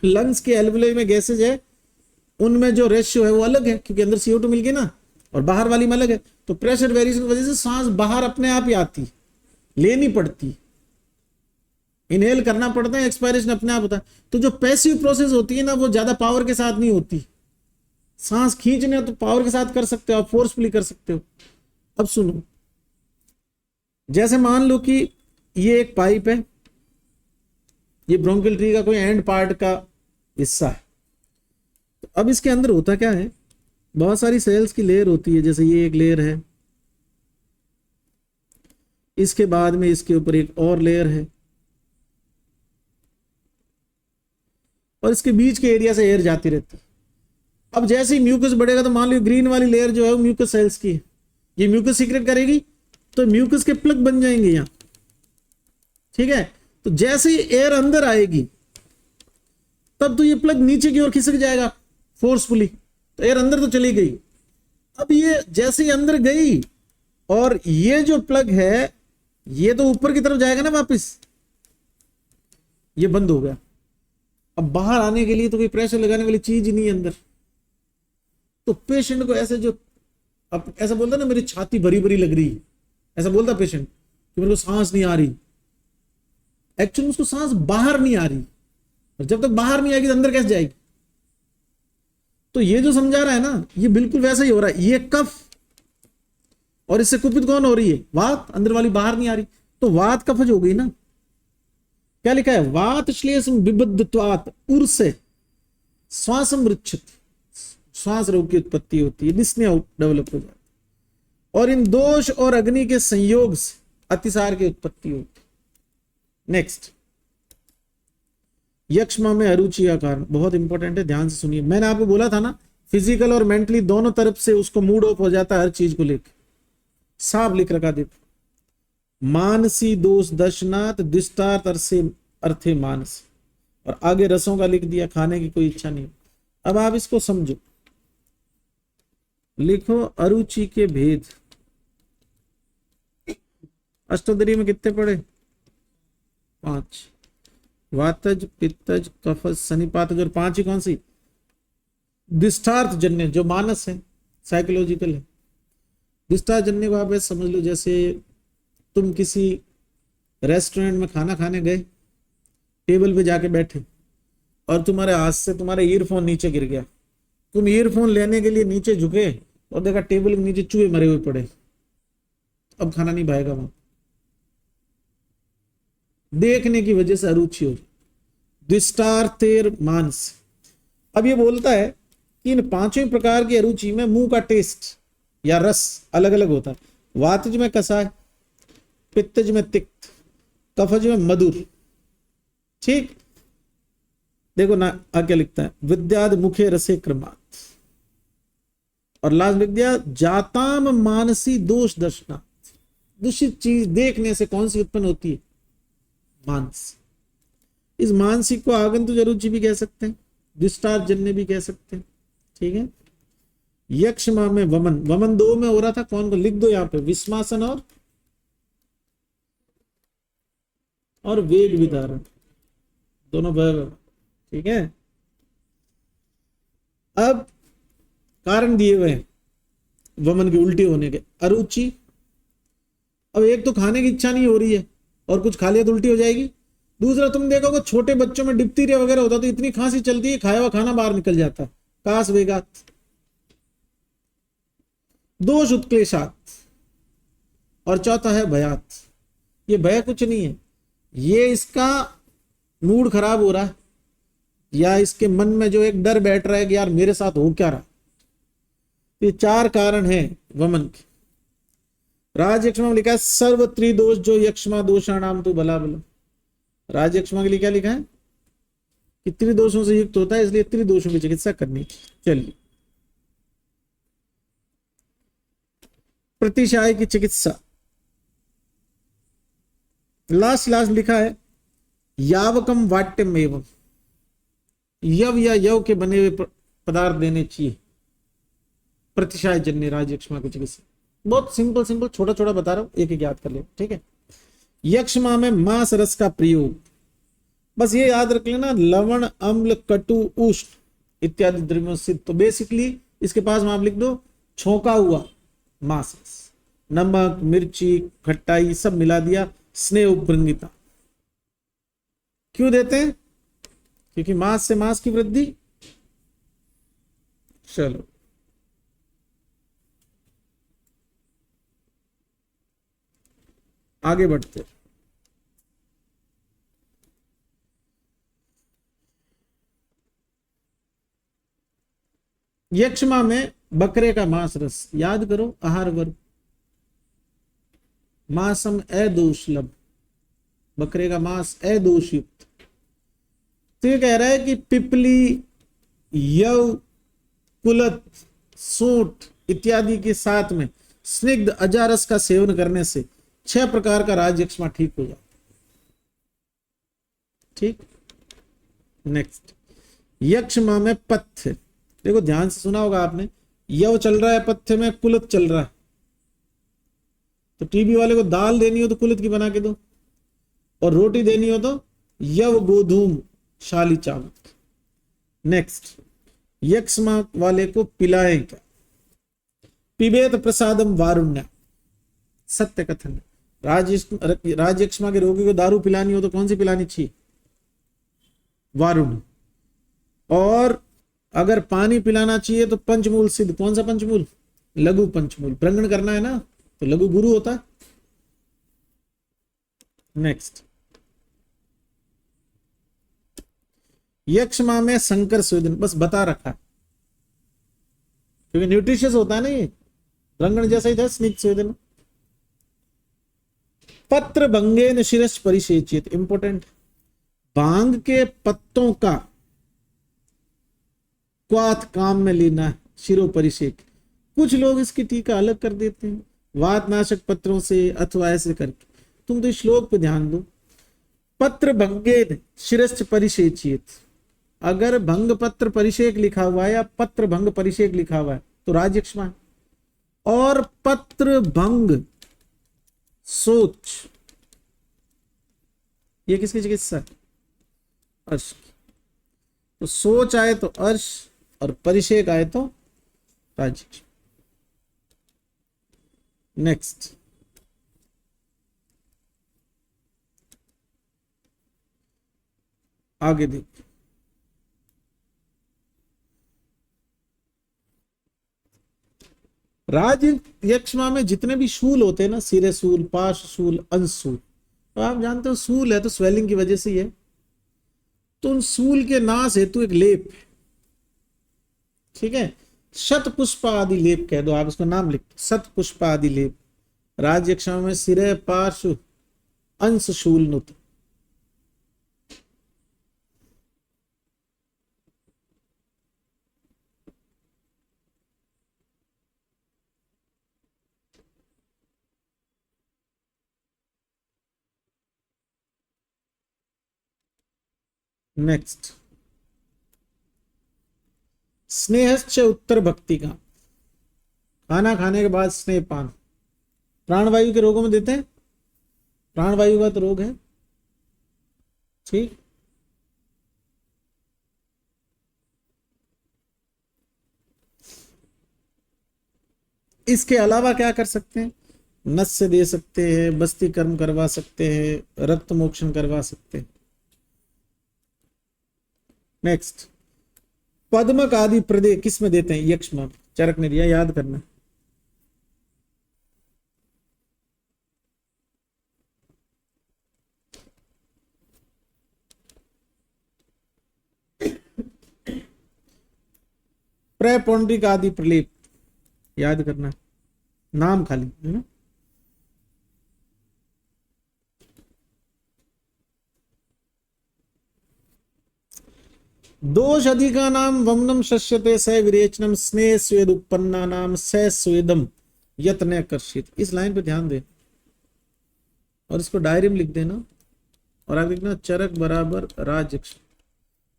लंग्स के एल्वुलाई में गैसेज है उनमें जो रेशियो है वो अलग है, क्योंकि अंदर CO2 मिल गई ना, और बाहर वाली में अलग है। तो प्रेशर वेरिएशन की वजह से सांस बाहर अपने आप ही आती, लेनी पड़ती, इनहेल करना पड़ता है, एक्सपायरेशन अपने आप होता है। तो जो पैसिव प्रोसेस होती है ना, वो ज्यादा पावर के साथ नहीं होती। सांस खींचने हो तो पावर के साथ कर सकते हो, आप फोर्सफुली कर सकते हो। अब सुनो, जैसे मान लो कि ये एक पाइप है, ये ब्रोंकियल ट्री का कोई एंड पार्ट का हिस्सा है। तो अब इसके अंदर होता क्या है, बहुत सारी सेल्स की लेयर होती है, जैसे ये एक लेयर है, इसके बाद में इसके ऊपर एक और लेयर है, और इसके बीच के एरिया से एयर जाती रहती है। अब जैसे ही म्यूकस बढ़ेगा तो मान लो ग्रीन वाली लेयर जो है वो म्यूकस सेल्स की है, ये म्यूकस सीक्रेट करेगी तो म्यूकस के प्लग बन जाएंगे यहां, ठीक है। तो जैसे ही एयर अंदर आएगी तब तो ये प्लग नीचे की ओर खिसक जाएगा फोर्सफुली, तो एयर अंदर तो चली गई। अब ये जैसे ही अंदर गई और ये जो प्लग है ये तो ऊपर की तरफ जाएगा ना वापस, ये बंद हो गया। अब बाहर आने के लिए तो कोई प्रेशर लगाने वाली चीज ही नहीं है अंदर। तो पेशेंट को ऐसे जो अब ऐसा बोलता ना मेरी छाती भरी भरी लग रही, ऐसा बोलता पेशेंट कि मेरे को सांस नहीं आ रही, एक्चुअली उसको सांस बाहर नहीं आ रही, और जब तक बाहर नहीं आएगी तो अंदर कैसे जाएगी। तो ये जो समझा रहा है ना, ये बिल्कुल वैसा ही हो रहा है। ये कफ, और इससे कुपित कौन हो रही है, वात, अंदर वाली बाहर नहीं आ रही, तो वात कफज हो गई ना। क्या लिखा है, वात श्लेषम विबद्धत्वात् उर से श्वासम रुच्छत, श्वास रोग की उत्पत्ति होती है, डिस्निया डेवलप हो जाती है, और इन दोष और अग्नि के संयोग से अतिसार की उत्पत्ति होती है। नेक्स्ट, यक्ष्मा में अरुचि का कारण बहुत इंपॉर्टेंट है, ध्यान से सुनिए। मैंने आपको बोला था ना, फिजिकल और मेंटली दोनों तरफ से उसको मूड ऑफ हो जाता है हर चीज को लेकर। साफ लिख रखा देखो, मानसी दोष दर्शनात् दिष्टार्थ अर्थे मानस, और आगे रसों का लिख दिया, खाने की कोई इच्छा नहीं। अब आप इसको समझो, लिखो अरुचि के भेद। अष्टोदरी में कितने पढ़े, 5, वातज पित्तज कफज सनिपातज, और 5 ही कौन सी, दिष्टार्थ जन्य जो मानस है, साइकोलॉजिकल है। दिष्टार्थ जन्य को आप ऐसे समझ लो, जैसे तुम किसी रेस्टोरेंट में खाना खाने गए, टेबल पे जाके बैठे, और तुम्हारे हाथ से तुम्हारा ईयरफोन नीचे गिर गया, तुम ईयरफोन लेने के लिए नीचे झुके और देखा टेबल के नीचे चूहे मरे हुए पड़े, अब खाना नहीं भाएगा वहां। देखने की वजह से अरुचि हो, दिष्टार्थेर मानस। अब ये बोलता है कि इन 5 प्रकार की अरुचि में मुंह का टेस्ट या रस अलग अलग होता है। वातज में कसाय, पित्तज में तिक्त, कफज में मधुर, ठीक। देखो ना क्या लिखता है, विद्याद मुखे रसे क्रमात्, और लास्ट लिख दिया जाताम मानसी दोष दर्शनात्। दूषित चीज देखने से कौन सी उत्पन्न होती है, मानस। इस मानसिक को आगंतुक अरुचि भी कह सकते हैं, दिष्टार्थ जन्य भी कह सकते हैं, ठीक है। यक्ष्मा में वमन, वमन 2 में हो रहा था, कौन को लिख दो यहाँ पे, विस्मासन और वेग विदारण, दोनों बराबर, ठीक है। अब कारण दिए हुए हैं वमन के उल्टी होने के, अरुचि। अब एक तो खाने की इच्छा नहीं हो रही है, और कुछ खा लिया तो उल्टी हो जाएगी। दूसरा, तुम देखोगे छोटे बच्चों में डिप्थीरिया वगैरह होता तो इतनी खांसी चलती है, खाया हुआ खाना बाहर निकल जाता, कास वेगात। दोष उत्क्लेशात, और चौथा है भयात। ये भय कुछ नहीं है, ये इसका मूड खराब हो रहा है, या इसके मन में जो एक डर बैठ रहा है कि यार मेरे साथ हो क्या रहा। ये 4 कारण हैं वमन के। राजयक्ष्मा में लिखा है सर्व त्रिदोष जो यक्ष्मा दोषाणाम तो बला बला। राजयक्ष्मा के लिए क्या लिखा है कि त्रिदोषों से युक्त होता है, इसलिए त्रिदोषों की चिकित्सा करनी। चलिए, प्रतिशाय की चिकित्सा, लास्ट लिखा है यावकम वाट्यम एवं, यव या यव के बने हुए पदार्थ देने चाहिए। प्रतिशाय जन्य राजयक्ष्मा की चिकित्सा बहुत सिंपल छोटा छोटा बता रहा हूं, एक एक याद कर ले, ठीक है। यक्ष्मा में मांस रस का प्रयोग, बस ये याद रख लेना, लवण, अम्ल, कटु, उष्ण इत्यादि द्रव्यों से। तो बेसिकली इसके पास में आप लिख दो छोंका हुआ मांस, नमक, मिर्ची, खट्टाई सब मिला दिया, स्नेह, उपभृंगिता। क्यों देते हैं? क्योंकि मांस से मांस की वृद्धि। चलो आगे बढ़ते। यक्षमा में बकरे का मांस रस, याद करो आहार वर्ग, मांसम अदोषलभ, बकरे का मांस अदोष युक्त। तो ये कह रहा है कि पिपली, यव, कुलत, सूंठ इत्यादि के साथ में स्निग्ध अजारस का सेवन करने से 6 प्रकार का राजयक्ष्मा ठीक हो जाता। ठीक। नेक्स्ट, यक्षमा में पथ्य, देखो ध्यान से सुना होगा आपने, यव चल रहा है पथ्य में, कुलत चल रहा है। तो टीबी वाले को दाल देनी हो तो कुलत की बना के दो, और रोटी देनी हो तो यव गोधूम शाली चावल। नेक्स्ट, यक्षमा वाले को पिलाएं क्या? पिबेत प्रसादम वारुण्य, सत्य कथन। राजयक्षमा के रोगी को दारू पिलानी हो तो कौन सी पिलानी चाहिए? वारुण्य। और अगर पानी पिलाना चाहिए तो पंचमूल सिद्ध, कौन सा पंचमूल? लघु पंचमूल। प्रंगण करना है ना तो लघु गुरु होता है। नेक्स्ट, यक्षमा में संकर स्वेदन, बस बता रखा क्योंकि न्यूट्रिशियस होता है ना ये, रंगण जैसा ही था, स्निग्ध स्वेदन। पत्र भंगेन शिरस परिसेचित, इंपोर्टेंट, भांग के पत्तों का क्वाथ काम में लेना है, शिरो परिषेक। कुछ लोग इसकी टीका अलग कर देते हैं, वातनाशक पत्रों से अथवा ऐसे करके। तुम तो इस श्लोक पे ध्यान दो, पत्र भंगेन शिरश्च परिसेचित। अगर भंग पत्र परिषेक लिखा हुआ है या पत्र भंग परिषेक लिखा हुआ है तो राजयक्ष्मा है। और पत्र भंग सोच, ये किसकी चिकित्सा है? अर्श की। तो सोच आए तो अर्श और परिषेक आए तो राजयक्ष्मा। नेक्स्ट, आगे देखिए, राजयक्ष्मा में जितने भी शूल होते हैं ना, सिरे शूल, पार्श्व शूल, अंश शूल, तो आप जानते हो शूल है तो स्वेलिंग की वजह से ही है। तो उन शूल के नाश हेतु एक लेप, ठीक है, शत पुष्प आदि लेप कह दो आप, इसको नाम लिख, शत पुष्प आदि लेप। राजयक्ष्मा में सिरे, पार्श्व, अंश शूल नुत। नेक्स्ट, स्नेहश्च उत्तर भक्ति का, खाना खाने के बाद स्नेहपान, प्राणवायु के रोगों में देते हैं, प्राणवायु का तो रोग है। ठीक, इसके अलावा क्या कर सकते हैं? नस्य दे सकते हैं, बस्ती कर्म करवा सकते हैं, रक्त मोक्षण करवा सकते हैं। नेक्स्ट, पद्मक आदि प्रदे किस में देते हैं? यक्ष्मा, चरक ने दिया, याद करना। प्रपौंड्रिक आदि प्रलेप, याद करना, नाम खाली है ना। दोष अधिका नाम वमनम शस्यते स विरेचनम स्नेह स्वेद उत्पन्ना नाम स स्वेदम यत्न कर्षित। इस लाइन पे ध्यान दे और इसको डायरी में लिख देना, और आगे लिखना चरक बराबर राजयक्ष्मा,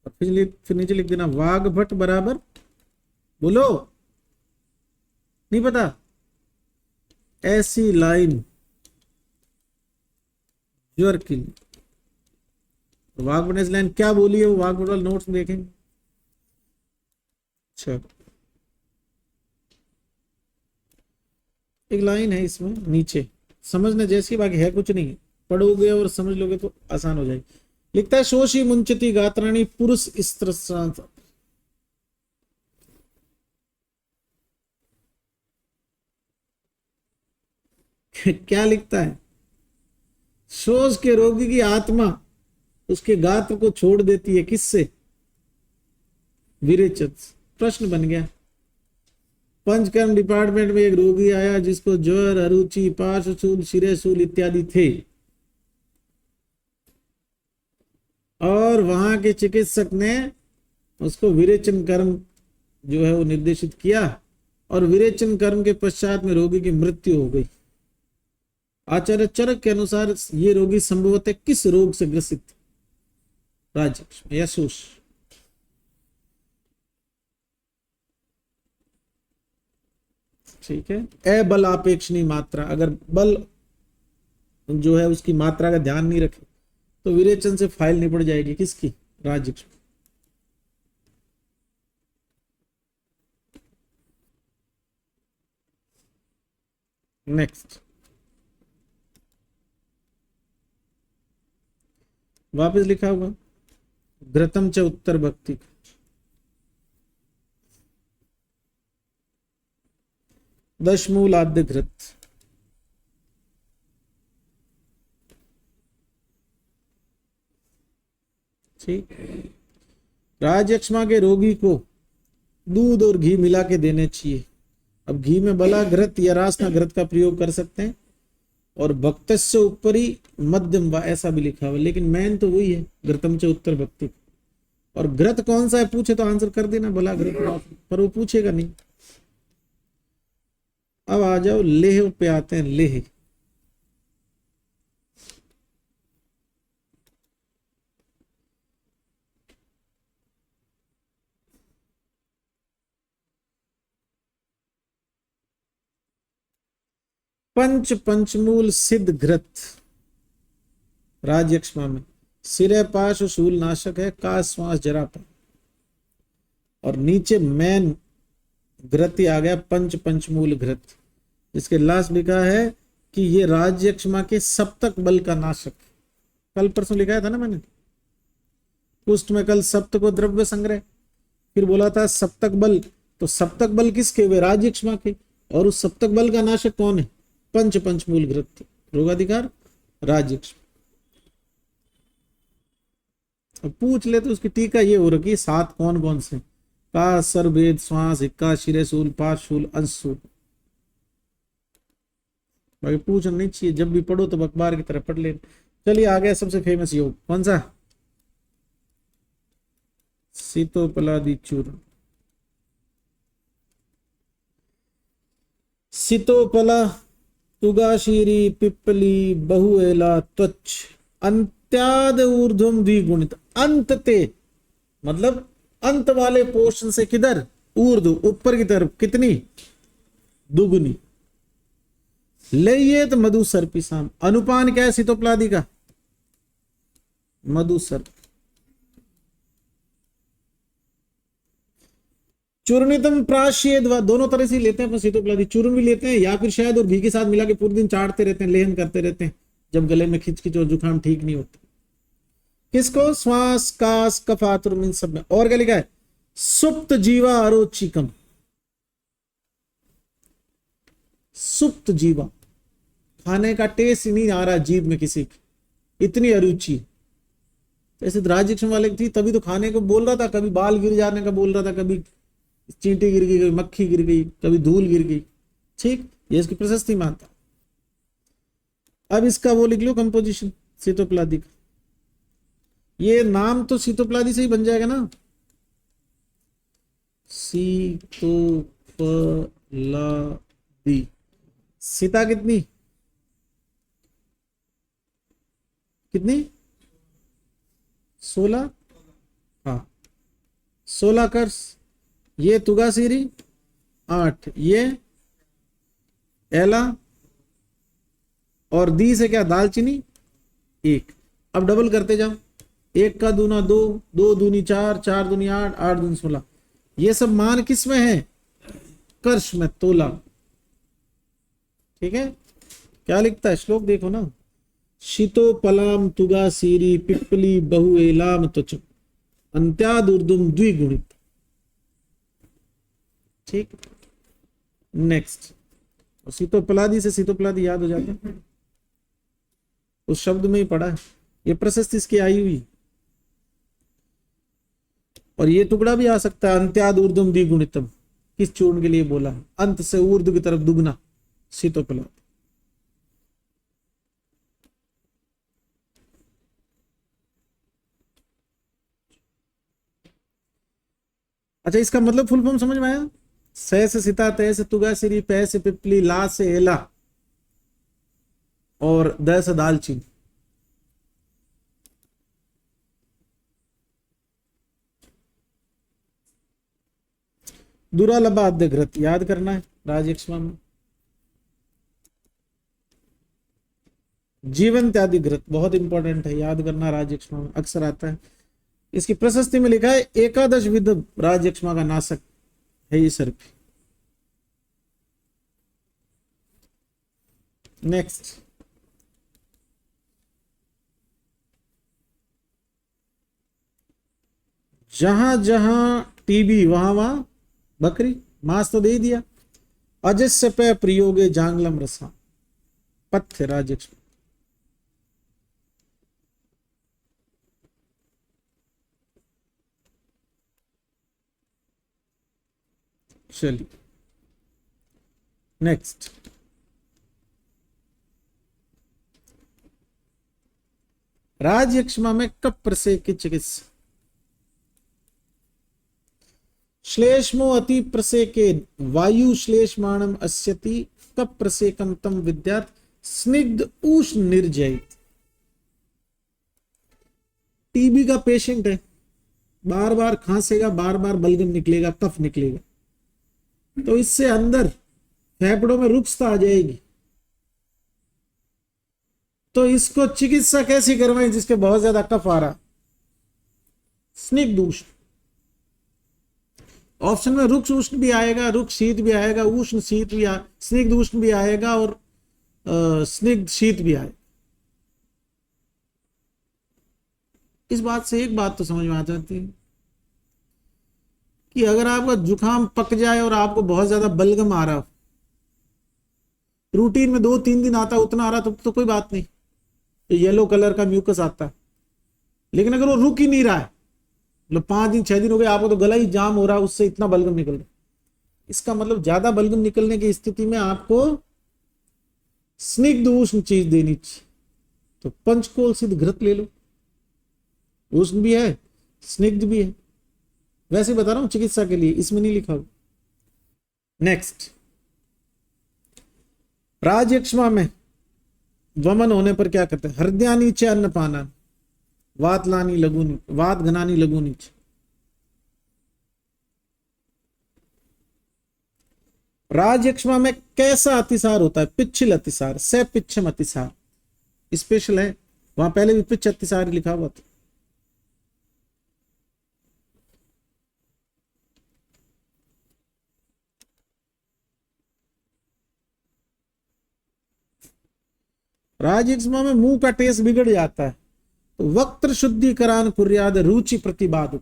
और फिर नीचे लिख देना वाघभट बराबर, बोलो नहीं पता, ऐसी लाइन ज्वर की वाग्भट लाइन क्या बोली है वो वाग्भट वाले नोट्स में देखेंगे। अच्छा, एक लाइन है इसमें नीचे, समझने जैसी, बाकी है कुछ नहीं, पढ़ोगे और समझ लोगे तो आसान हो जाएगी। लिखता है शोषी मुंचती गात्राणी पुरुष स्त्र, क्या लिखता है? शोष के रोगी की आत्मा उसके गात्र को छोड़ देती है, किससे? विरेचन। प्रश्न बन गया। पंचकर्म डिपार्टमेंट में एक रोगी आया जिसको ज्वर, अरुचि, पार्श्वशूल, शिरेशूल इत्यादि थे, और वहां के चिकित्सक ने उसको विरेचन कर्म जो है वो निर्देशित किया, और विरेचन कर्म के पश्चात में रोगी की मृत्यु हो गई। आचार्य चरक के अनुसार ये रोगी संभवतः किस रोग से ग्रसित? राजयक्ष या शोष। ठीक है, अबल अपेक्षणीय मात्रा, अगर बल जो है उसकी मात्रा का ध्यान नहीं रखे तो विरेचन से फाइल निपट जाएगी, किसकी? राजयक्ष। नेक्स्ट, वापस लिखा हुआ घृतम च उत्तर भक्ति, दशमूल आद्य घृत। ठीक, राजयक्ष्मा के रोगी को दूध और घी मिला के देने चाहिए। अब घी में बला घृत या रासना घृत का प्रयोग कर सकते हैं, और भक्तस्य ऊपरी मध्यम व ऐसा भी लिखा हुआ, लेकिन मेन तो वही है घृतम च उत्तर भक्ति। और घृत कौन सा है पूछे तो आंसर कर देना बला घृत, पर वो पूछेगा नहीं। अब आ जाओ लेह पे आते हैं। लेह, पंचमूल सिद्ध घृत राजयक्ष्मा में सिरे पाश शूल नाशक है, का श्वास जरापा, और नीचे मैन घृत आ गया पंचमूल घृत, जिसके लास्ट लिखा है कि ये राजयक्ष्मा के सप्तक बल का नाशक। कल परसों लिखाया था ना मैंने, कुष्ठ में कल सप्त को द्रव्य संग्रह, फिर बोला था सप्तक बल, तो सप्तक बल किसके हुए? राजयक्ष्मा के, और उस सप्तक बल का नाशक कौन है? पंचमूल घृत, रोगाधिकार राजयक्ष्मा। अब पूछ ले तो उसकी टीका ये हो रखी है, 7 कौन कौन से? का, सर्वेद, श्वास, हिक्का, शिरेशूल, पार्श्वशूल, अंशशूल। बाकी पूछना नहीं चाहिए, जब भी पढ़ो तो अखबार की तरह पढ़ ले। चलिए आ गया सबसे फेमस योग, कौन सा? सीतोपलादि चूर्ण। सीतोपला, तुगाशीरी, पिप्पली, बहुएला, त्वच, अंत्याद ऊर्ध्वम द्विगुणित। अंतते मतलब अंत वाले पोर्शन से किधर? ऊर्ध्व, ऊपर की तरफ कितनी? दुगुनी। लेयेत मधु सर्पिसाम, अनुपान क्या है सीतोपलादि का? मधु सर्प। चूर्णितम प्राश्येद, दोनों तरह से लेते हैं, सीतोपलादि चूर्ण भी लेते हैं, या फिर शायद और घी के साथ मिला के पूरे दिन चाटते रहते हैं, लेहन करते रहते हैं, जब गले में खिंच और जुकाम ठीक नहीं होता। किसको? श्वास, कास, कफ, आतुर, इन सब में। और क्या लिखा है? सुप्त जीवा अरोचिकम, सुप्त जीवा, खाने का टेस्ट नहीं आ रहा जीभ में किसी की, इतनी अरुचि। ऐसे राजयक्ष्मा वाले थी, तभी तो खाने को बोल रहा था, कभी बाल गिर जाने का बोल रहा था, कभी चींटी गिर गई, कभी मक्खी गिर गई, कभी धूल गिर गई। ठीक, ये इसकी प्रशस्ति मानता। अब इसका वो लिख लो कंपोजिशन सीतोपलादि का। ये नाम तो सीतोपलादि से ही बन जाएगा ना, सीतोपलादि। सीता कितनी? कितनी? 16। हाँ, 16 कर्स। ये तुगासीरी 8, ये एला, और दी से क्या? दालचीनी 1। अब डबल करते जाओ, एक का दूना 2, 2 दूनी 4, 4 दूनी 8, 8 दूनी 16। ये सब मान किस में है? कर्ष में, तोला। ठीक है, क्या लिखता है श्लोक देखो ना। शीतोपलाम तुगा सीरी पिप्पली बहु एलाम त्वच अंत्यादुर्दुम द्विगुणित। ठीक, नेक्स्ट। सीतोपलादी से सीतोपलादी याद हो जाता है, उस शब्द में ही पड़ा है। ये प्रशस्ति इसकी आई हुई। और ये टुकड़ा भी आ सकता है, अंत्याद ऊर्ध्वम द्विगुणितम। किस चूर्ण के लिए बोला? अंत से ऊर्ध्व की तरफ दुगना, शीतोपलाद। अच्छा, इसका मतलब फुल फॉर्म समझ में आया? से सीता, तय से तुगा सिरी, पै से पिपली, ला से एला और द से दालचीनी। दुरालबाद्य घृत याद करना है राजयक्ष्मा में। जीवन इत्यादि घृत बहुत इंपॉर्टेंट है, याद करना, राजयक्ष्मा में अक्सर आता है। इसकी प्रशस्ति में लिखा है एकादश विध राजयक्ष्मा का नाशक है ये सर्प। नेक्स्ट, जहां जहां टीबी वहां वहां बकरी, मांस तो दे दिया। अजस्य पे प्रयोगे जांगलम रसा, पथ्य राजयक्ष्मा। चलिए नेक्स्ट। राजयक्ष्मा में कप्र से की चिकित्सा। श्लेष्मो अति प्रसेके वायु श्लेष्माणम अस्यति कप्रसेकम तम विद्यात स्निग्ध उष्ण निर्जयित। टीबी का पेशेंट है, बार बार खांसेगा, बार बार बलगम निकलेगा, कफ निकलेगा, तो इससे अंदर फेफड़ों में रुक्षता आ जाएगी। तो इसको चिकित्सा कैसी करवाएं जिसके बहुत ज्यादा कफ आ रहा? स्निग्ध उष्ण। ऑप्शन में रुक्ष उष्ण भी आएगा, रुक्ष शीत भी आएगा, उष्ण शीत भी स्निग्ध उष्ण भी आएगा और स्निग्ध शीत भी आएगा। इस बात से एक बात तो समझ में आ जाती है कि अगर आपका जुकाम पक जाए और आपको बहुत ज्यादा बलगम आ रहा हो, रूटीन में 2-3 दिन आता, उतना आ रहा तो कोई बात नहीं, तो येलो कलर का म्यूकस आता है। लेकिन अगर वो रुक ही नहीं रहा है, मतलब 5 दिन 6 दिन हो गए, आपको तो गला ही जाम हो रहा है, उससे इतना बलगम निकल रहा है, इसका मतलब ज्यादा बलगम निकलने की स्थिति में आपको स्निग्ध उष्ण चीज देनी चाहिए। तो पंचकोल सिद्ध घृत ले लो, उष्ण भी है, स्निग्ध भी है। वैसे बता रहा हूं चिकित्सा के लिए, इसमें नहीं लिखा हुआ। नेक्स्ट, राजयक्ष्मा में वमन होने पर क्या करते हैं? हृदयानी च अन्नपाना, वात लानी लघुनी, वात घनानी लघुनी। राजयक्ष्मा में कैसा अतिसार होता है? पिच्छिल अतिसार, से पिच्छम अतिसार, स्पेशल है। वहां पहले भी पिच्छ अतिसार लिखा हुआ था। राजयक्ष्मा में मुंह का टेस्ट बिगड़ जाता है, तो वक्त्र शुद्धिकरण कुर्याद रुचि प्रतिबाधक,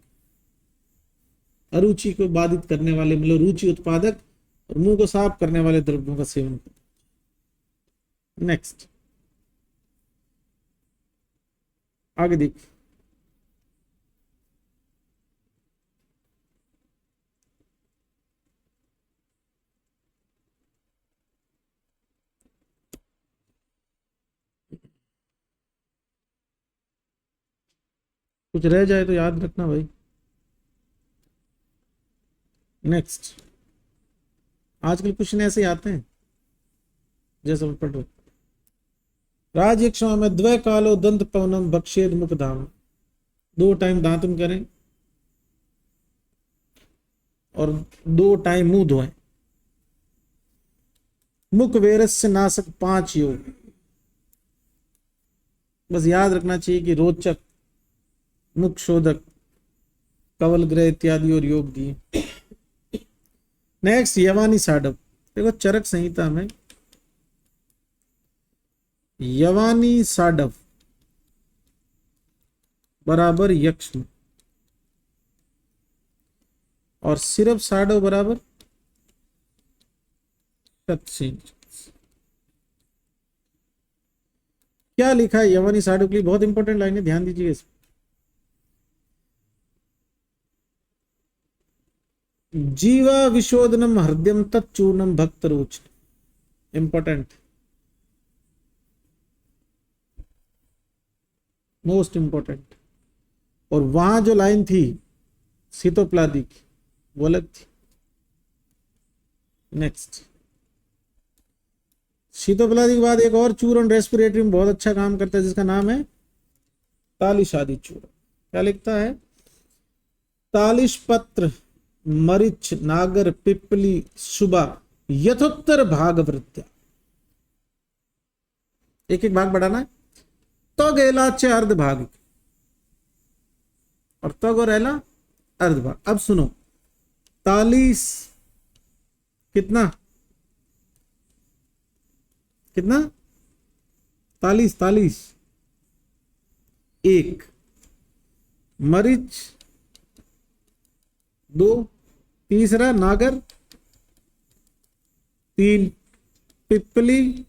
अरुचि को बाधित करने वाले, मतलब रुचि उत्पादक और मुंह को साफ करने वाले द्रव्यों का सेवन करें। नेक्स्ट, आगे देख। कुछ रह जाए तो याद रखना भाई। नेक्स्ट, आजकल क्वेश्चन ऐसे आते हैं जैसे पढ़ रहे। राजयक्ष्मा में द्वै कालो दंत पवनम भक्षेद मुख धाम, 2 टाइम दांतन करें और 2 टाइम मुंह धोएं। मुख वेरस्य नाशक 5 योग। बस याद रखना चाहिए कि रोचक मुख शोधक, कवल ग्रह इत्यादि और योग दिए। नेक्स्ट यवानी साडव। देखो चरक संहिता में यवानी साडव बराबर यक्ष और सिर्फ साडव बराबर शतसिंह। क्या लिखा है यवानी साडव के लिए? बहुत इंपॉर्टेंट लाइन है, ध्यान दीजिए इसमें। जीवा विशोधनम हृदयम तत्चूर्णम भक्त रोच। Important, most important. और वहां जो लाइन थी सीतोप्लादी की वो अलग थी। नेक्स्ट सीतोप्लादी के बाद एक और चूर्ण रेस्पिरेटरी में बहुत अच्छा काम करता है जिसका नाम है तालिश आदि चूर्ण। क्या लिखता है? तालिश पत्र मरिच नागर पिपली सुबा यथोत्तर भाग वृत्या। एक एक भाग बढ़ाना है। तो गेला चे अर्ध भाग और तग और एला अर्ध भाग। अब सुनो, तालीस कितना कितना? तालीस, तालीस एक, मरिच दो, तीसरा नागर तीन, पिपली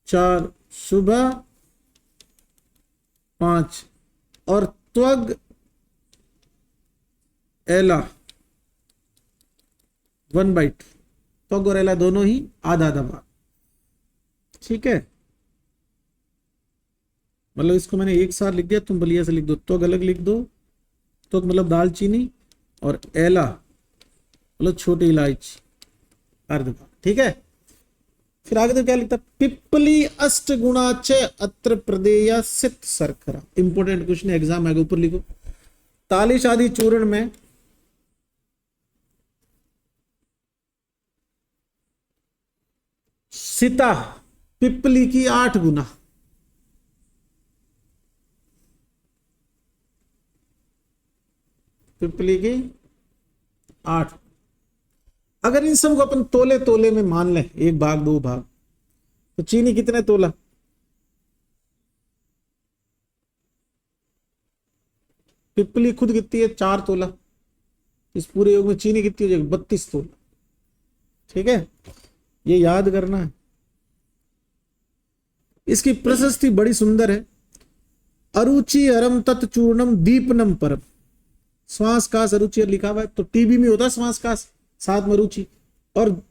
चार, सुबह पांच और त्वग एला 1/2। त्वग और एला दोनों ही आधा आधा भाग। ठीक है, मतलब इसको मैंने एक साथ लिख दिया, तुम बलिया से लिख दो। त्वग अलग लिख दो, त्वग मतलब दालचीनी और एला मतलब छोटी इलायची अर्ध भाग। ठीक है, फिर आगे तो क्या लिखता? पिपली अष्ट गुणाच अत्र प्रदेया सित सरखरा। इंपोर्टेंट क्वेश्चन, एग्जाम आगे ऊपर लिखो। तालिश आदि चूर्ण में सीता पिपली की 8 गुना, पिपली की 8। अगर इन सब को अपन तोले तोले में मान लें, 1 भाग 2 भाग, तो चीनी कितने तोला? पिपली खुद कितनी है? 4 तोला। इस पूरे योग में चीनी कितनी हो जाएगी? 32 तोला। ठीक है, ये याद करना है। इसकी प्रशस्ति बड़ी सुंदर है। अरुचि अरम तत्चूर्णम दीपनम परम। श्वास कास अरुचि लिखा हुआ है, तो टीबी में होता है श्वास कास, साथ में रुचि। और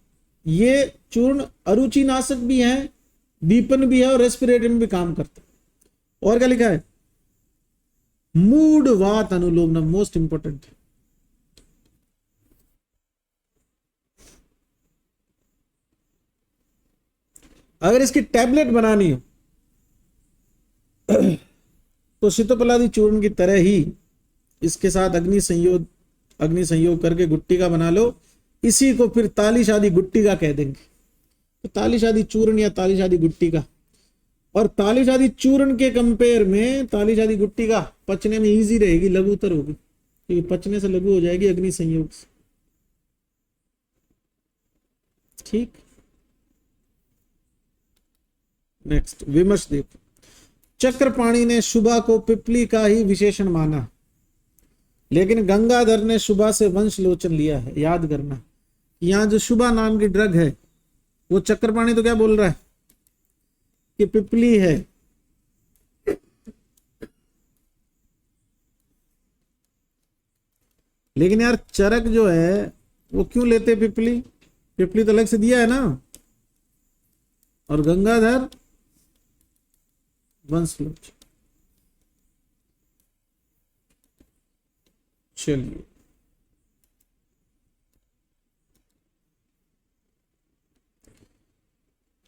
ये चूर्ण अरुचि नाशक भी है, दीपन भी है और रेस्पिरेटर में भी काम करता है। और क्या लिखा है? मूड वात अनुलोम, मोस्ट इंपोर्टेंट। अगर इसकी टैबलेट बनानी हो तो सीतोपलादी चूर्ण की तरह ही इसके साथ अग्नि संयोग करके गुट्टिका बना लो। इसी को फिर तालिश आदि गुट्टिका कह देंगे। तो तालिश आदि चूर्ण या तालिश आदि गुट्टिका। और तालिश आदि चूर्ण के कंपेयर में तालिश आदि गुट्टिका पचने में इजी रहेगी, लघुतर होगी, क्योंकि पचने से लघु हो जाएगी अग्नि संयोग से। ठीक, नेक्स्ट विमर्श देखो। चक्रपाणी ने शुभा को पिपली का ही विशेषण माना, लेकिन गंगाधर ने शुभा से वंशलोचन लिया है। याद करना, यहां जो शुभा नाम की ड्रग है वो चक्रपाणी तो क्या बोल रहा है कि पिपली है, लेकिन यार चरक जो है वो क्यों लेते पिपली? पिपली तो अलग से दिया है ना। और गंगाधर वंशलोचन। चलिए,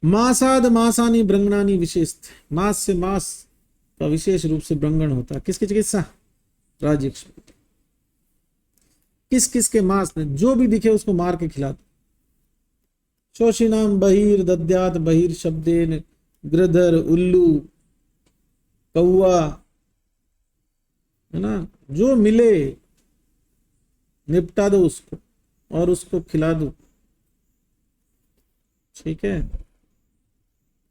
मासाद मासानी ब्रंगणानी विशेष। मास से मास का विशेष रूप से ब्रंगण होता है। किसकी चिकित्सा? राज्य किस किस के मांस ने जो भी दिखे उसको मार के खिलाते। शोषिनाम बहिर दद्यात बहिर शब्देन गृधर उल्लू कौआ है ना, जो मिले निपटा दो उसको और उसको खिला दो। ठीक है,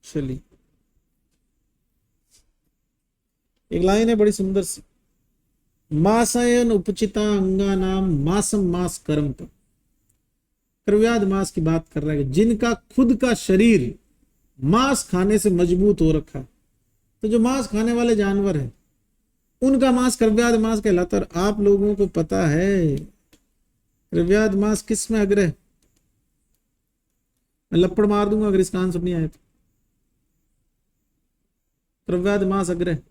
चलिए एक लाइन है बड़ी सुंदर सी, मासयन उपचिता अंगा नाम मासम मास कर्म पर। क्रव्याद मास की बात कर रहा है, जिनका खुद का शरीर मांस खाने से मजबूत हो रखा है। तो जो मांस खाने वाले जानवर हैं उनका मांस क्रव्याद मांस कहलाता है। और आप लोगों को पता है क्रव्याद मांस किस में अग्र है? मैं लपड़ मार दूंगा अगर इसका आंसर नहीं आया तो। क्रव्याद मांस अग्र है।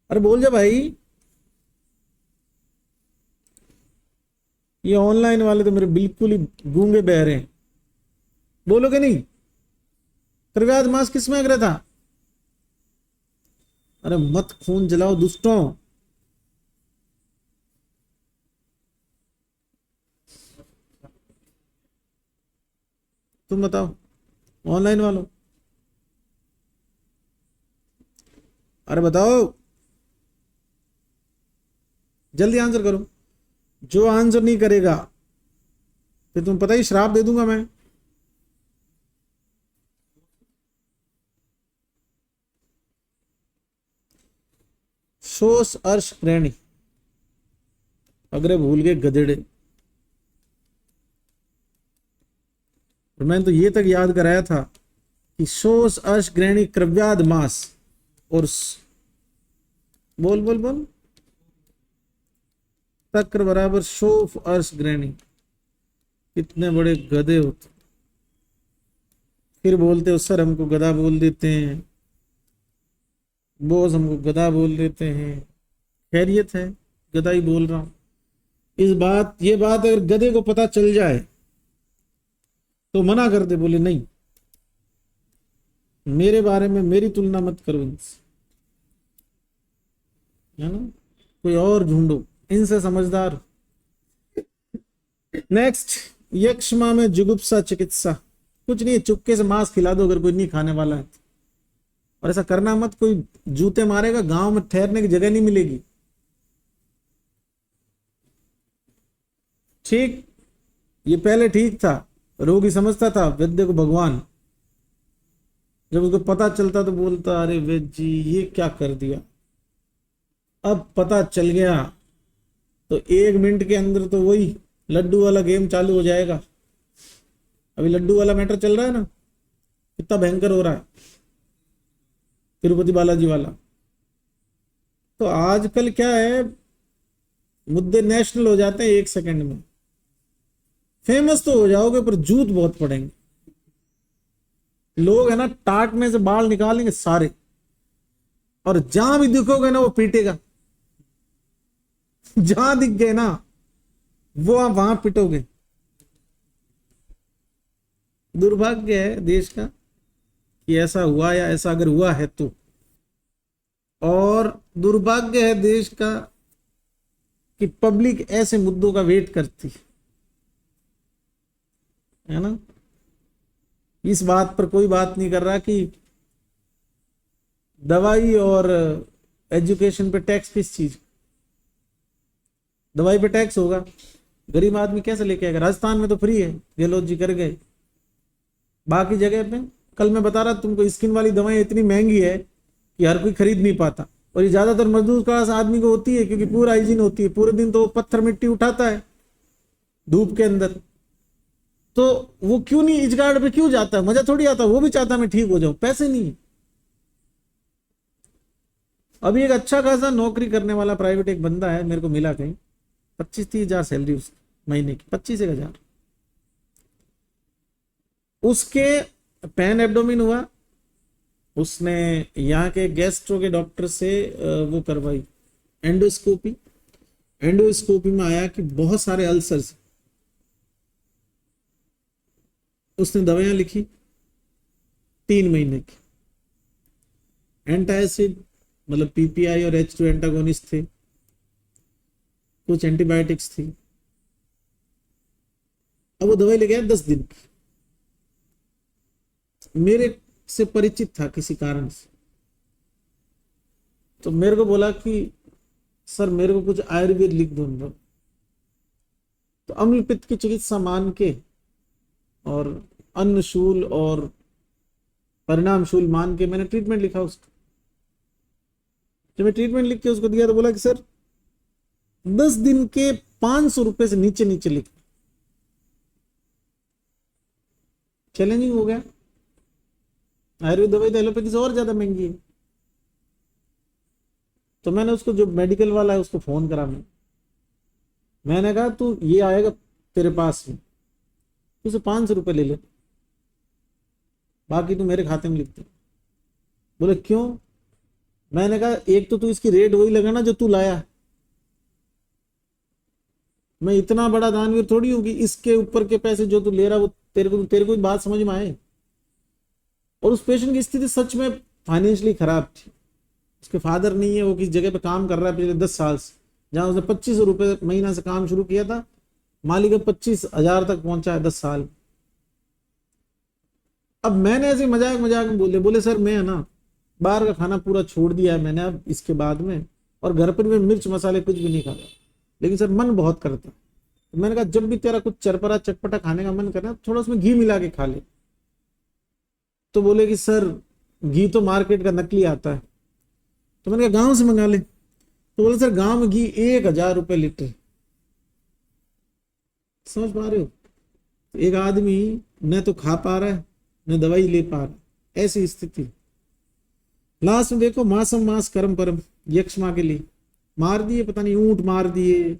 अरे बोल जा भाई, ये ऑनलाइन वाले तो मेरे बिल्कुल ही गूंगे बहरे हैं, बोलोगे नहीं? क्रव्याद मांस किस में अग्र था? अरे मत खून जलाओ दुष्टों। तुम बताओ ऑनलाइन वालों, अरे बताओ जल्दी आंसर करो। जो आंसर नहीं करेगा फिर तुम पता ही श्राप दे दूंगा मैं। शोष अर्श प्रेणी अग्रे भूल गए गधेड़े। मैंने तो ये तक याद कराया था कि शोष अर्श ग्रहणी क्रव्याद मास और बोल बोल बोल तक्र बराबर शोफ अर्श ग्रहणी। कितने बड़े गधे होते, फिर बोलते हो सर हमको गधा बोल देते हैं, बॉस हमको गधा बोल देते हैं। खैरियत है, गधा ही बोल रहा हूं। ये बात अगर गधे को पता चल जाए तो मना कर दे, बोले नहीं मेरे बारे में मेरी तुलना मत करो इनसे, है ना, कोई और ढूंढो, इनसे समझदार। नेक्स्ट, यक्षमा में जुगुप्सा चिकित्सा। कुछ नहीं, चुपके से मांस खिला दो अगर कोई नहीं खाने वाला है। और ऐसा करना मत, कोई जूते मारेगा, गांव में ठहरने की जगह नहीं मिलेगी। ठीक, ये पहले ठीक था, रोगी समझता था वैद्य को भगवान। जब उसको पता चलता तो बोलता अरे वैद्य जी ये क्या कर दिया। अब पता चल गया तो 1 मिनट के अंदर तो वही लड्डू वाला गेम चालू हो जाएगा। अभी लड्डू वाला मैटर चल रहा है ना, कितना भयंकर हो रहा है, तिरुपति बालाजी वाला। तो आजकल क्या है, मुद्दे नेशनल हो जाते हैं 1 सेकंड में। फेमस तो हो जाओगे पर जूत बहुत पड़ेंगे। लोग है ना टाट में से बाल निकालेंगे सारे, और जहां भी दिखोगे ना वो पीटेगा। जहां दिख गए ना वो आप वहां पिटोगे। दुर्भाग्य है देश का कि ऐसा हुआ, या ऐसा अगर हुआ है तो। और दुर्भाग्य है देश का कि पब्लिक ऐसे मुद्दों का वेट करती है ना। इस बात पर कोई बात नहीं कर रहा कि दवाई और एजुकेशन पे टैक्स किस चीज। दवाई पे टैक्स होगा, गरीब आदमी कैसे लेके आएगा? राजस्थान में तो फ्री है, गहलोत जी कर गए। बाकी जगह पे, कल मैं बता रहा तुमको, स्किन वाली दवाएं इतनी महंगी है कि हर कोई खरीद नहीं पाता। और ये ज्यादातर मजदूर क्लास आदमी को होती है, क्योंकि पूरा हाइजीन होती है, पूरे दिन तो वो पत्थर मिट्टी उठाता है धूप के अंदर। तो वो क्यों नहीं इस गार्ड पे क्यों जाता है? मजा थोड़ी आता, वो भी चाहता मैं ठीक हो जाऊं, पैसे नहीं। अभी एक अच्छा खासा नौकरी करने वाला प्राइवेट एक बंदा है, मेरे को मिला कहीं, 25-30 हजार सैलरी उसकी महीने की, 25,000। उसके पैन एब्डोमिन हुआ, उसने यहाँ के गैस्ट्रो के डॉक्टर से वो करवाई एंडोस्कोपी। एंडोस्कोपी में आया कि बहुत सारे अल्सर्स। उसने दवाइयां लिखी 3 महीने की, एंटासिड मतलब पीपीआई और H2 एंटागोनिस्ट थे, कुछ एंटीबायोटिक्स थी। अब वो दवाई ले गया 10 दिन की। मेरे से परिचित था किसी कारण से, तो मेरे को बोला कि सर मेरे को कुछ आयुर्वेद लिख दो अंदर। तो अम्ल पित्त की चिकित्सा मान के और अन्नशूल और परिणामशूल मान के मैंने ट्रीटमेंट लिखा उसका। जब मैं ट्रीटमेंट लिख के उसको दिया तो बोला कि सर 10 दिन के 500 रुपए से नीचे नीचे लिख। चैलेंजिंग हो गया। आयुर्वेद दवाई तो एलोपैथी से और ज्यादा महंगी है। तो मैंने उसको, जो मेडिकल वाला है, उसको फोन करा। मैंने कहा तू ये आएगा तेरे पास में, उसे 500 रुपये ले ले, बाकी तू मेरे खाते में लिख दे। बोले क्यों? मैंने कहा एक तो तू इसकी रेट वही लगाना जो तू लाया। मैं इतना बड़ा दानवीर थोड़ी हूं कि इसके ऊपर के पैसे जो तू ले रहा वो तेरे को बात समझ में आए। और उस पेशेंट की स्थिति सच में फाइनेंशियली खराब थी। उसके फादर नहीं है, वो किस जगह पे काम कर रहा है पिछले 10 साल से, जहां उसने 2500 रुपये महीना से काम शुरू किया था, मालिक 25,000 तक पहुंचा है 10 साल। अब मैंने ऐसे मजाक मजाक में बोले सर मैं है ना बाहर का खाना पूरा छोड़ दिया है मैंने अब इसके बाद में, और घर पर भी मिर्च मसाले कुछ भी नहीं खा रहा, लेकिन सर मन बहुत करता। तो मैंने कहा जब भी तेरा कुछ चरपरा चटपटा खाने का मन करना थोड़ा उसमें घी मिला के खा ले। तो बोले कि सर घी तो मार्केट का नकली आता है। तो मैंने कहा गांव से मंगा ले। तो बोले सर गांव में घी 1,000 रुपए लीटर। समझ पा रहे हो? एक आदमी न तो खा पा रहा है न दवाई ले पा रहा है, ऐसी स्थिति। लास्ट में देखो मासम मास कर्म परम, यक्ष माँ के लिए मार दिए, पता नहीं ऊंट मार दिए,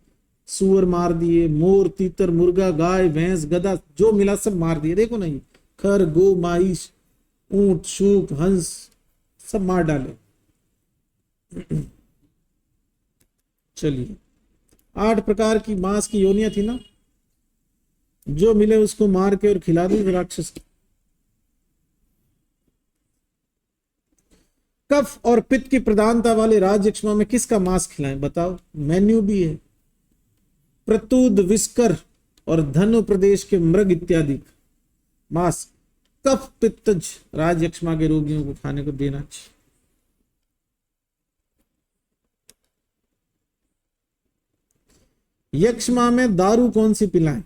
सुअर मार दिए, मोर तीतर मुर्गा गाय भैंस गधा जो मिला सब मार दिए। देखो ना ये खर गो माइश ऊंट शूक हंस सब मार डाले। चलिए 8 प्रकार की मांस की योनियां थी ना, जो मिले उसको मार के और खिला दी राक्षस। कफ और पित्त की प्रधानता वाले राजयक्ष्मा में किसका मांस खिलाएं बताओ? मेन्यू भी है। प्रतुद विस्कर और धनु प्रदेश के मृग इत्यादि मांस कफ पित्तज राजयक्ष्मा के रोगियों को खाने को देना चाहिए। यक्ष्मा में दारू कौन सी पिलाएं?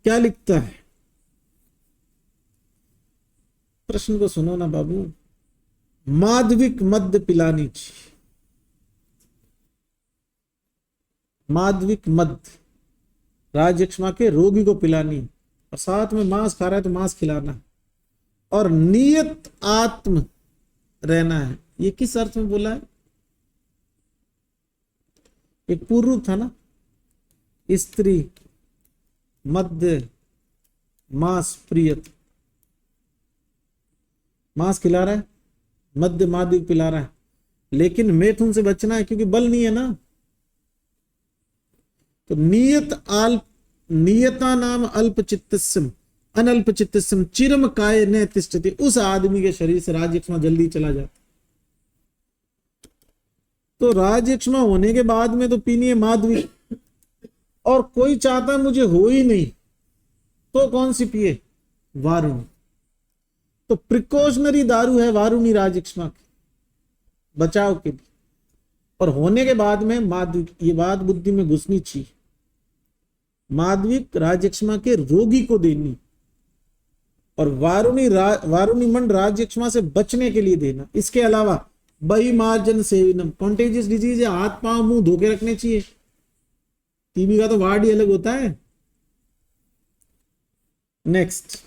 क्या लिखता है? प्रश्न को सुनो ना बाबू। माधविक मद्य पिलानी चाहिए। माधविक मद्य राजयक्ष्मा के रोगी को पिलानी, और साथ में मांस खा रहा है तो मांस खिलाना, और नियत आत्म रहना है। ये किस अर्थ में बोला है? एक पूर्व रूप था ना, स्त्री मध्य मांस प्रियत। मांस खिला रहा है, मध्य माधविक पिला रहा है, लेकिन मैथुन से बचना है क्योंकि बल नहीं है ना। तो नियता नाम अल्पचित्तस्यम अनल्पचित्तस्यम चिरम काय न तिष्ठति। उस आदमी के शरीर से राजयक्ष्मा जल्दी चला जाता। तो राजयक्ष्मा होने के बाद में तो पीनी है माधवी, और कोई चाहता मुझे हो ही नहीं तो कौन सी पिए? वारुणी। तो प्रिकॉशनरी दारू है वारुणी राजयक्ष्मा की, बचाव के लिए। और होने के बाद में माधविक, ये बात बुद्धि में घुसनी चाहिए, माधविक राजयक्ष्मा के रोगी को देनी, और वारुणी मंड राजयक्ष्मा से बचने के लिए देना। इसके अलावा बही मार्जन सेवनम, कॉन्टेजियस डिजीज है, हाथ पांव मुंह धो के रखने चाहिए। टीबी का तो वार्ड ही अलग होता है। नेक्स्ट,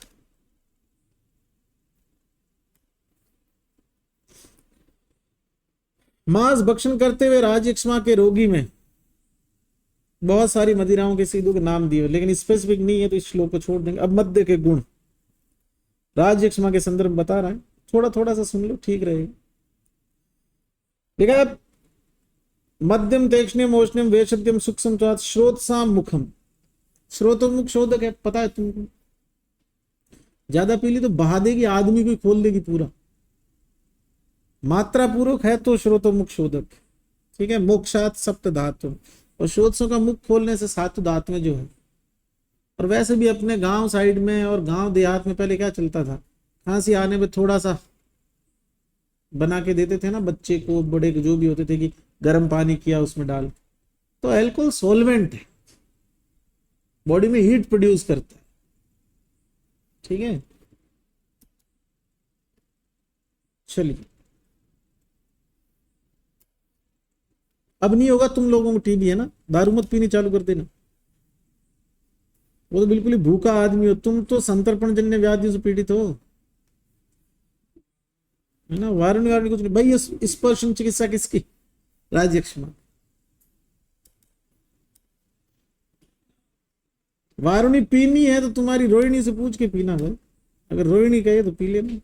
मांस भक्षण करते हुए राजयक्ष्मा के रोगी में बहुत सारी मदिराओं के सीधों के नाम दिए, लेकिन स्पेसिफिक नहीं है तो इस श्लोक को छोड़ देंगे। अब मध्य के गुण राजयक्ष्मा के संदर्भ में बता रहा है, थोड़ा थोड़ा सा सुन लो, ठीक रहेगा। देखा, मध्यम तीक्ष्णम औष्ण्यम वैशद्यम सूक्ष्म श्रोतसाम मुखम। श्रोतोन्मुख शोधक है, पता है तुमको। ज्यादा पी ली तो बहा देगी, आदमी को खोल देगी पूरा। मात्रा पूर्वक है तो श्रोतोन्मुख शोधक, ठीक है। मोक्षात सप्त धातु, और श्रोतसों का मुख खोलने से 7 दांत में जो है। और वैसे भी अपने गांव साइड में और गांव देहात में पहले क्या चलता था, खांसी आने में थोड़ा सा बना के देते थे ना बच्चे को, बड़े को, जो भी होते थे, कि गर्म पानी किया उसमें डाल। तो अल्कोहल सॉल्वेंट है, बॉडी में हीट प्रोड्यूस करता है। ठीक है, चलिए। अब नहीं होगा, तुम लोगों को टीबी है ना, दारू मत पीनी चालू कर देना। वो तो बिल्कुल ही भूखा आदमी हो तुम, तो संतर्पण जन्य व्याधियों से पीड़ित हो, है ना। वारुणी वारुणी कुछ नहीं भाई। स्पर्शन चिकित्सा किसकी? राजयक्ष्मा। वारुणी पीनी है तो तुम्हारी रोहिणी से पूछ के पीना भाई, अगर रोहिणी कहे तो पी लेना।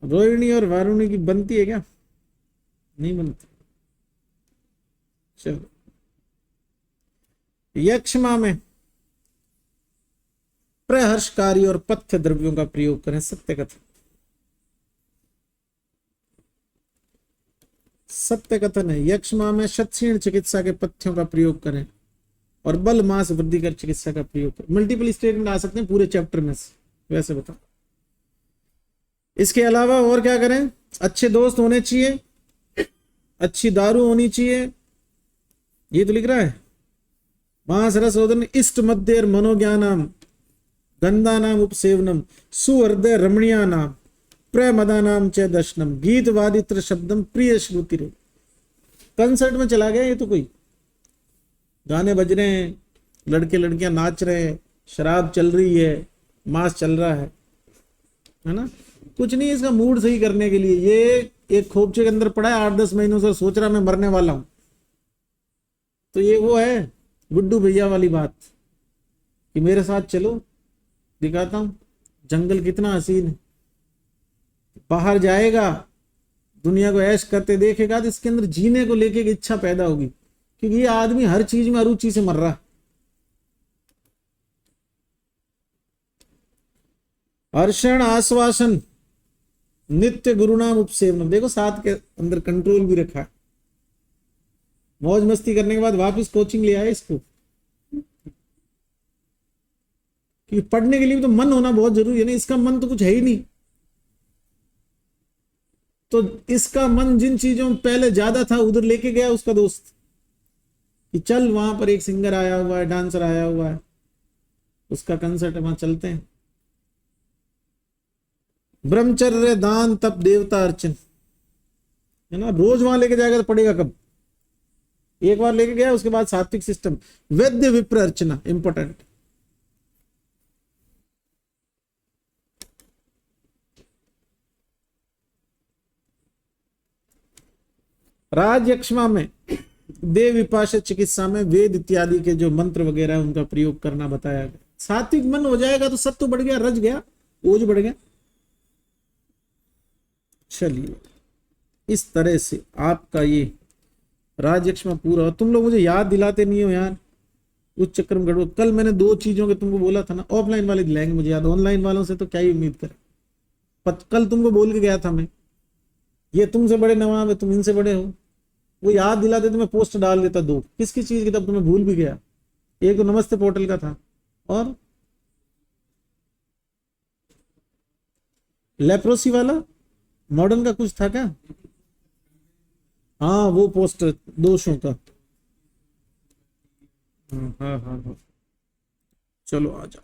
रोहिणी और वारुणी की बनती है क्या? नहीं बनती। चलो, यक्ष्मा में प्रहर्षकारी और पथ्य द्रव्यों का प्रयोग करें। सत्य कथन, सत्य कथन है। यक्ष्मा में शतक्षीण चिकित्सा के पथ्यों का प्रयोग करें और बल मास वृद्धि कर चिकित्सा का प्रयोग करें। मल्टीपल स्टेटमेंट आ सकते हैं पूरे चैप्टर में से, वैसे बताओ। इसके अलावा और क्या करें? अच्छे दोस्त होने चाहिए, अच्छी दारू होनी चाहिए, ये तो लिख रहा है। मांस रसोदन इष्ट मध्य मनोज्ञानाम गंधा नाम उपसेवनम सुहृदय रमणीया नाम प्रमदा नाम च दर्शनम गीत वादित्र शब्दम प्रिय श्रुति रे। कंसर्ट में चला गया ये तो, कोई गाने बज रहे हैं, लड़के लड़कियां नाच रहे हैं, शराब चल रही है, मांस चल रहा है ना। कुछ नहीं, इसका मूड सही करने के लिए। ये एक खोपचे के अंदर पड़ा है 8-10 महीनों से, सोच रहा मैं मरने वाला हूं, तो ये वो है गुड्डू भैया वाली बात कि मेरे साथ चलो, दिखाता हूं जंगल कितना हसीन है। बाहर जाएगा, दुनिया को ऐश करते देखेगा तो इसके अंदर जीने को लेके इच्छा पैदा होगी, क्योंकि ये आदमी हर चीज में अरुचि से मर रहा है। हर्षण आश्वासन नित्य गुरु नाम उपसेवन। देखो साथ के अंदर कंट्रोल भी रखा है। मौज मस्ती करने के बाद वापस कोचिंग ले आए इसको, कि पढ़ने के लिए भी तो मन होना बहुत जरूरी है ना। इसका मन तो कुछ है ही नहीं, तो इसका मन जिन चीजों में पहले ज्यादा था उधर लेके गया उसका दोस्त, कि चल वहां पर एक सिंगर आया हुआ है, डांसर आया हुआ है, उसका कंसर्ट है, वहां चलते हैं। ब्रह्मचर्य दान तप देवता अर्चन, है ना। रोज वहां लेके जाएगा तो पड़ेगा कब? एक बार लेके गया, उसके बाद सात्विक सिस्टम, वैद्य विप्र अर्चना इंपॉर्टेंट। राजयक्ष्मा में देव विपाशा चिकित्सा में वेद इत्यादि के जो मंत्र वगैरह उनका प्रयोग करना बताया गया। सात्विक मन हो जाएगा तो सत्व बढ़ गया, रज गया, ओज बढ़ गया। चलिए, इस तरह से आपका ये राजयक्ष्मा पूरा। तुम लोग मुझे याद दिलाते नहीं हो यार, उस चक्कर में गड़बड़। कल मैंने 2 चीजों के तुमको बोला था ना, ऑफलाइन वाले दिलाएंगे मुझे याद, ऑनलाइन वालों से तो क्या ही उम्मीद करें। कल तुमको बोल के गया था मैं, ये तुमसे बड़े नवाब है, तुम इनसे बड़े हो। वो याद दिलाते तो मैं पोस्ट डाल देता 2। किस किस चीज की, तब तुम्हें भूल भी गया। एक तो नमस्ते पोर्टल का था, और लेप्रोसी वाला मॉडर्न का कुछ था क्या? हाँ, वो पोस्टर दोषों का। हाँ हाँ हाँ हाँ, चलो आ जाओ।